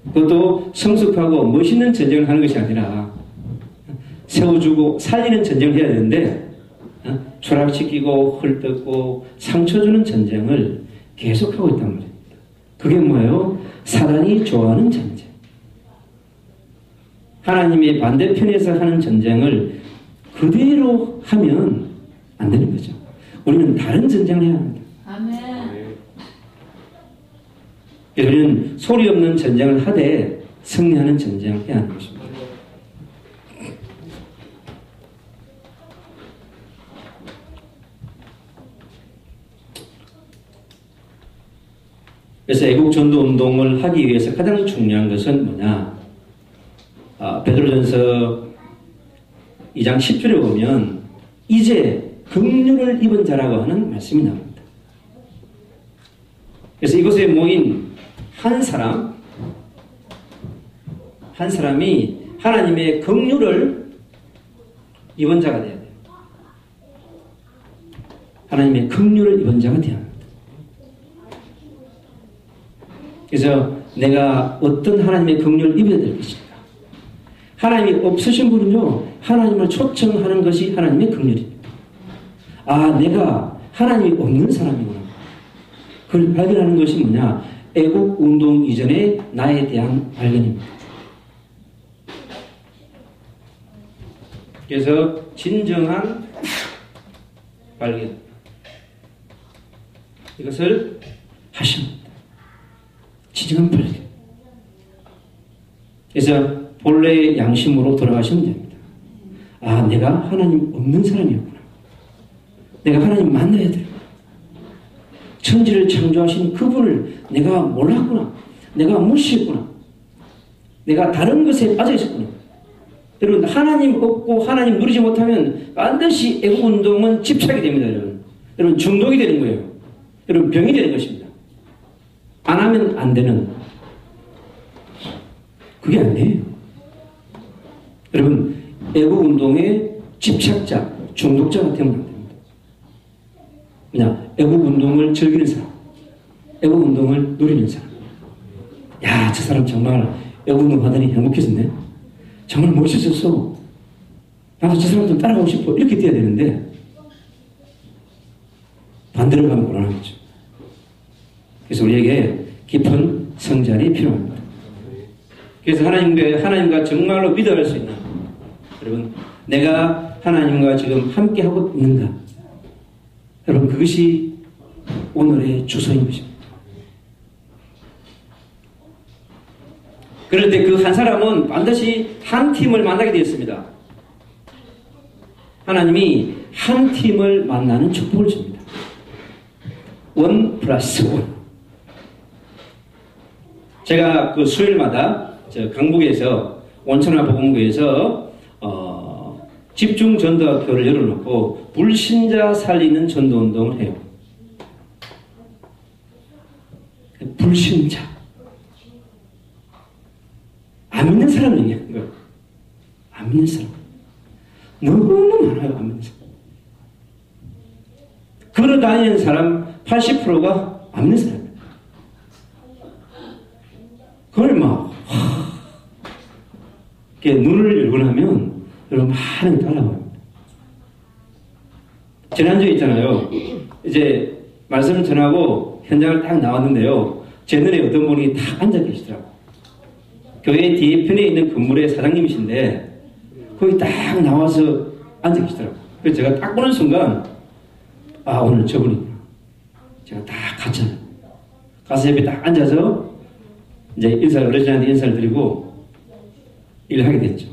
그것도 성숙하고 멋있는 전쟁을 하는 것이 아니라 세워주고 살리는 전쟁을 해야 되는데 추락시키고 헐뜯고 상처 주는 전쟁을 계속하고 있단 말입니다. 그게 뭐예요? 사단이 좋아하는 전쟁. 하나님의 반대편에서 하는 전쟁을 그대로 하면 안 되는 거죠. 우리는 다른 전쟁을 해야 합니다. 아멘. 우리는 소리 없는 전쟁을 하되 승리하는 전쟁을 해야 하는 것입니다. 그래서 애국 전도 운동을 하기 위해서 가장 중요한 것은 뭐냐? 베드로전서 2장 10절에 보면 이제 긍휼을 입은 자라고 하는 말씀이 나옵니다. 그래서 이곳에 모인 한 사람이 하나님의 긍휼을 입은 자가 되어야 돼요. 하나님의 긍휼을 입은 자가 되어야 합니다. 그래서 내가 어떤 하나님의 긍휼을 입어야 될 것인가? 하나님이 없으신 분은요, 하나님을 초청하는 것이 하나님의 긍휼입니다. 내가 하나님이 없는 사람이구나. 그걸 발견하는 것이 뭐냐? 애국운동 이전의 나에 대한 발견입니다. 그래서 진정한 발견. 이것을 하십니다. 진정한 발견. 그래서 본래의 양심으로 돌아가시면 됩니다. 내가 하나님 없는 사람이었구나. 내가 하나님 만나야 돼. 천지를 창조하신 그분을 내가 몰랐구나. 내가 무시했구나. 내가 다른 것에 빠져 있었구나. 여러분, 하나님 없고 하나님 누리지 못하면 반드시 애국운동은 집착이 됩니다. 여러분, 중독이 되는 거예요. 여러분, 병이 되는 것입니다. 안 하면 안 되는. 그게 안 돼요. 여러분, 애국운동의 집착자, 중독자가 되면 안 됩니다. 그냥 애국운동을 즐기는 사람, 애국운동을 누리는 사람. 저 사람 정말 애국운동 하더니 행복해졌네. 정말 멋있었어. 나도 저 사람 좀 따라가고 싶어. 이렇게 돼야 되는데 반대로 가면 곤란하겠죠. 그래서 우리에게 깊은 성장이 필요합니다. 그래서 하나님과 정말로 믿어갈 수 있는, 여러분, 내가 하나님과 지금 함께하고 있는가? 여러분, 그것이 오늘의 주소인 것입니다. 그런데 그 한 사람은 반드시 한 팀을 만나게 되었습니다. 하나님이 한 팀을 만나는 축복을 줍니다. 1+1. 제가 그 수요일마다 강북에서 원천화 복음교에서 집중 전도학교를 열어놓고 불신자 살리는 전도운동을 해요. 불신자. 안 믿는 사람 얘기하는 거예요. 안 믿는 사람. 너무 많아요, 안 믿는 사람. 걸어 다니는 사람 80%가 안 믿는 사람이에요. 그걸 눈을 열고 나면 여러분 많은 게 따라와요. 지난주에 있잖아요. 이제 말씀을 전하고 현장을 딱 나왔는데요. 제 눈에 어떤 분이 딱 앉아 계시더라고요. 교회 뒤편에 있는 건물의 사장님이신데 거기 딱 나와서 앉아 계시더라고요. 그래서 제가 딱 보는 순간 오늘 저분이구나. 제가 딱 갔잖아요. 가서 옆에 딱 앉아서 이제 어르신한테 인사를 드리고 일을 하게 됐죠.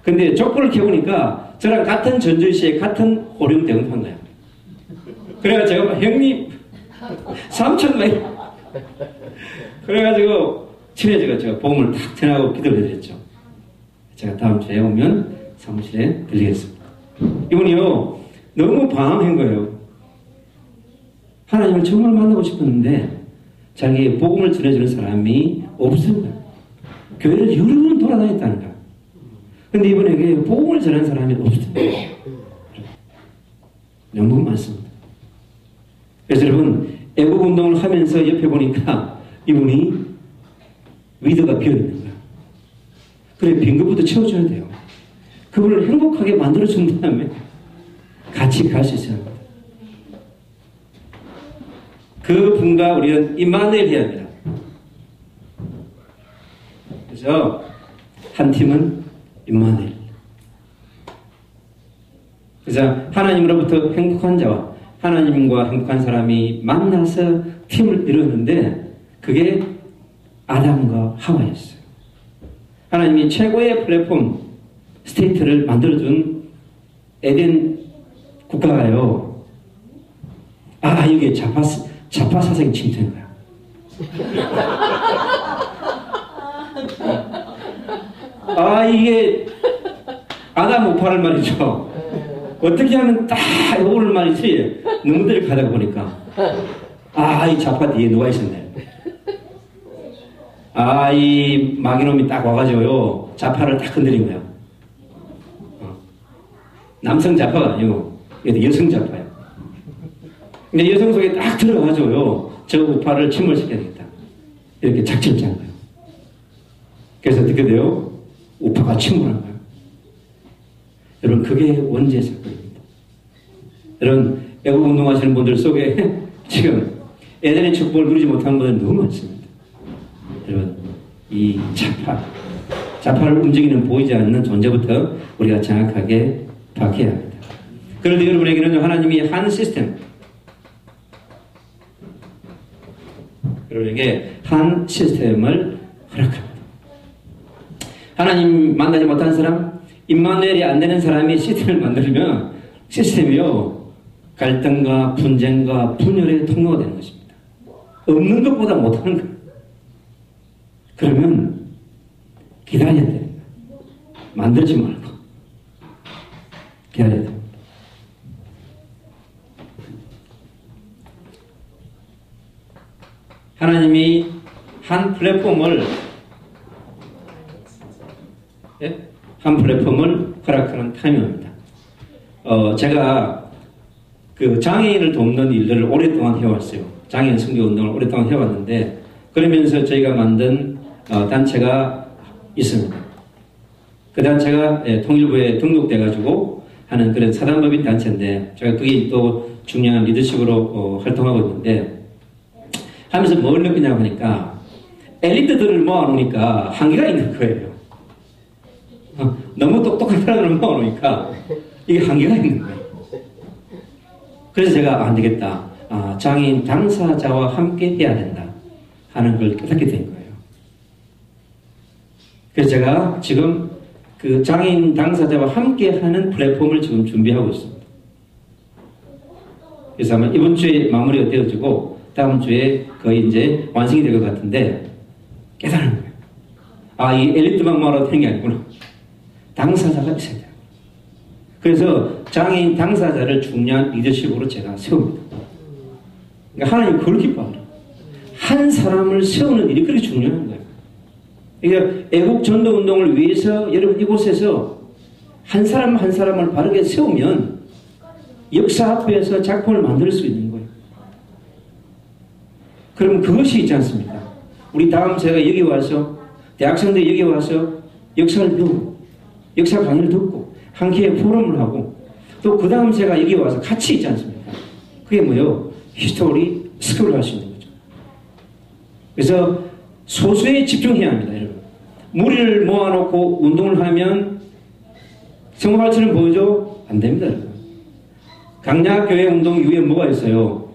근데 족보를 켜보니까 저랑 같은 전주시에 같은 호령대원 한 거야. 그래가지고 제가 형님 3천만 그래가지고 친해지고 제가 복음을 탁 전하고 기도를 해드렸죠. 제가 다음 주에 오면 사무실에 들리겠습니다. 이분이요 너무 방황한 거예요. 하나님을 정말 만나고 싶었는데 자기의 복음을 전해주는 사람이 없은 거예요. 교회를 여러 번 돌아다녔다는 거예요. 근데 이분에게 복음을 전하는 사람이 없어요. 너무 많습니다. 그래서 여러분 애국운동을 하면서 옆에 보니까 이분이 위드가 비어있는 거야. 그래, 빈 것부터 채워줘야 돼요. 그분을 행복하게 만들어준 다음에 같이 갈 수 있어야 합니다. 그 분과 우리는 임마누엘 해야 합니다. 그래서 한 팀은 임마누엘. 그래서 하나님으로부터 행복한 자와 하나님과 행복한 사람이 만나서 팀을 이루었는데 그게 아담과 하와였어요. 하나님이 최고의 플랫폼 스테이트를 만들어준 에덴 국가가요. 여기에 좌파 사상이 침투한 거야. 이게 아담 우파를 말이죠. 어떻게 하면 딱 오늘 말이지 너무들 가다가 보니까 이 좌파 뒤에 누가 있었네. 이 마귀놈이 딱 와가지고요 좌파를 딱 건드린 거야. 남성 좌파가 아니고 여성 좌파야. 근데 여성 속에 딱 들어가지고요 저 우파를 침몰시켜야 되겠다 이렇게 작전을 짠 거예요. 그래서 어떻게 돼요? 우파가 침몰한 거예요. 여러분 그게 원죄 사건입니다. 여러분 애국 운동하시는 분들 속에 지금 에덴의 축복을 누리지 못한 분들 너무 많습니다. 여러분 이 좌파를 움직이는 보이지 않는 존재부터 우리가 정확하게 파악해야 합니다. 그런데 여러분에게는 하나님이 한 시스템, 여러분에게 한 시스템을 허락합니다. 하나님 만나지 못한 사람, 임마누엘이 안 되는 사람이 시스템을 만들면 시스템이요 갈등과 분쟁과 분열의 통로가 되는 것입니다. 없는 것보다 못하는 거예요. 그러면 기다려야 되는 거예요. 만들지 말고 기다려야 됩니다. 하나님이 한 플랫폼을 허락하는 타이밍입니다. 제가 그 장애인을 돕는 일들을 오랫동안 해왔어요. 장애인 선교 운동을 오랫동안 해왔는데 그러면서 저희가 만든 단체가 있습니다. 그 단체가 통일부에 등록돼가지고 하는 그런 사단법인 단체인데 제가 그게 또 중요한 리더십으로 활동하고 있는데 하면서 뭘 느끼냐고 하니까 엘리트들을 모아놓으니까 한계가 있는 거예요. 너무 똑똑한 사람을 모아놓으니까 이게 한계가 있는 거예요. 그래서 제가 안 되겠다. 장애인 당사자와 함께 해야 된다 하는 걸 깨닫게 된 거예요. 그래서 제가 지금 그 장애인 당사자와 함께 하는 플랫폼을 지금 준비하고 있습니다. 그래서 아마 이번 주에 마무리가 되어지고 다음 주에 거의 이제 완성이 될 것 같은데 깨달은 거예요. 이 엘리트만 모아도 되는 게 아니구나. 당사자가 있어야 돼요. 그래서 장애인 당사자를 중요한 리더십으로 제가 세웁니다. 그러니까 하나님 그걸 기뻐하더라고요. 한 사람을 세우는 일이 그렇게 중요한 거예요. 그러니까 애국 전도 운동을 위해서 여러분 이곳에서 한 사람 한 사람을 바르게 세우면 역사 앞에서 작품을 만들 수 있는 거예요. 그럼 그것이 있지 않습니까? 우리 다음 제가 여기 와서 대학생들 여기 와서 역사를 배우고 역사 강의를 듣고 함께 포럼을 하고 또 그 다음 제가 여기 와서 같이 있지 않습니까? 그게 뭐예요? 히스토리 스쿨을 할 수 있는 거죠. 그래서 소수에 집중해야 합니다, 여러분. 무리를 모아놓고 운동을 하면 성공할지는 보여줘? 안 됩니다, 여러분. 강약교회 운동 이후에 뭐가 있어요?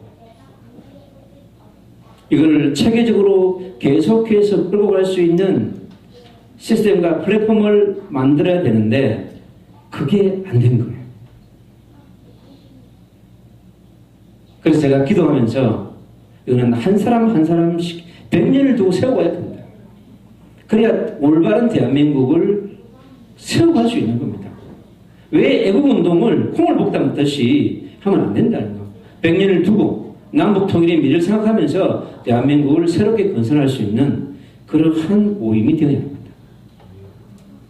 이걸 체계적으로 계속해서 끌고 갈 수 있는 시스템과 플랫폼을 만들어야 되는데 그게 안 된 거예요. 그래서 제가 기도하면서 이거는 한 사람 한 사람씩 100년을 두고 세워가야 된다. 그래야 올바른 대한민국을 세워갈 수 있는 겁니다. 왜 애국운동을 콩을 볶다 먹듯이 하면 안 된다는 거. 100년을 두고 남북 통일의 미래를 생각하면서 대한민국을 새롭게 건설할 수 있는 그러한 모임이 되어야 합니다.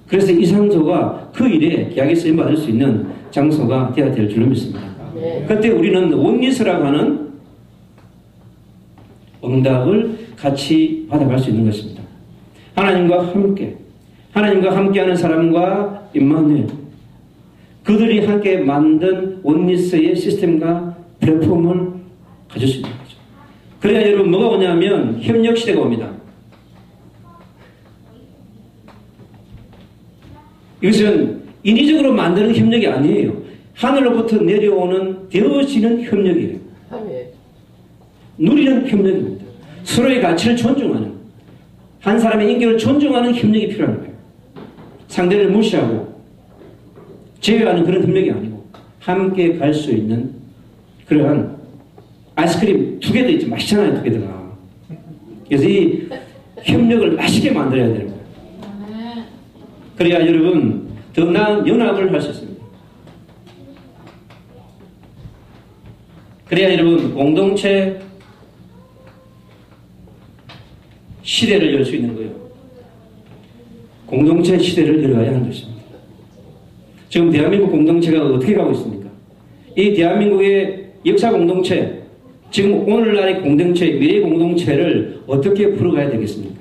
그래서 이 장소가 그 일에 기약에 쓰임받을 수 있는 장소가 되어야 될 줄로 믿습니다. 그때 우리는 원리스라고 하는 응답을 같이 받아갈 수 있는 것입니다. 하나님과 함께하는 사람과 임마누엘, 그들이 함께 만든 원리스의 시스템과 플랫폼을 가질 수 있는 거죠. 그래야 여러분 뭐가 오냐면 협력 시대가 옵니다. 이것은 인위적으로 만드는 협력이 아니에요. 하늘로부터 내려오는 되어지는 협력이에요. 누리는 협력입니다. 서로의 가치를 존중하는, 한 사람의 인격을 존중하는 협력이 필요한 거예요. 상대를 무시하고 제외하는 그런 협력이 아니고 함께 갈 수 있는 그러한, 아이스크림 2개도 있지 맛있잖아요, 2개다가. 그래서 이 협력을 맛있게 만들어야 되는 거예요. 아멘. 그래야 여러분 더 나은 연합을 할 수 있습니다. 그래야 여러분 공동체 시대를 열 수 있는 거예요. 공동체 시대를 열어야 하는 것입니다. 지금 대한민국 공동체가 어떻게 가고 있습니까? 이 대한민국의 역사 공동체, 지금 오늘날의 공동체, 미래 공동체를 어떻게 풀어가야 되겠습니까?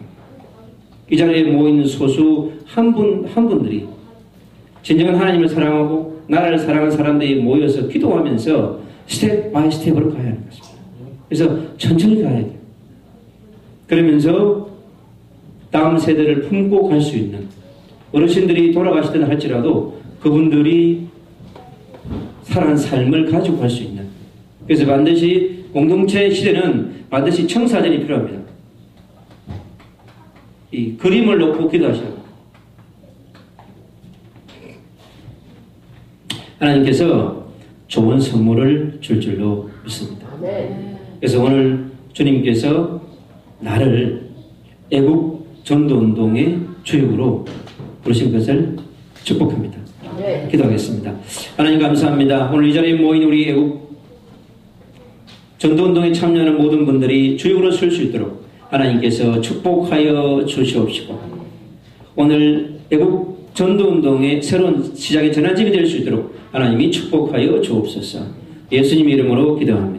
이 자리에 모인 소수 한 분들이 진정한 하나님을 사랑하고 나라를 사랑하는 사람들이 모여서 기도하면서 스텝 바이 스텝으로 가야 하는 것입니다. 그래서 천천히 가야 돼요. 그러면서 다음 세대를 품고 갈 수 있는, 어르신들이 돌아가시든 할지라도 그분들이 살아난 삶을 가지고 갈 수 있는, 그래서 반드시 공동체 시대는 반드시 청사전이 필요합니다. 이 그림을 놓고 기도하시라고. 하나님께서 좋은 선물을 줄 줄로 믿습니다. 그래서 오늘 주님께서 나를 애국 전도운동의 주역으로 부르신 것을 축복합니다. 기도하겠습니다. 하나님 감사합니다. 오늘 이 자리에 모인 우리 애국 전도운동에 참여하는 모든 분들이 주역으로 설 수 있도록 하나님께서 축복하여 주시옵시고, 오늘 애국 전도운동의 새로운 시작의 전환점이 될 수 있도록 하나님이 축복하여 주옵소서. 예수님 이름으로 기도합니다.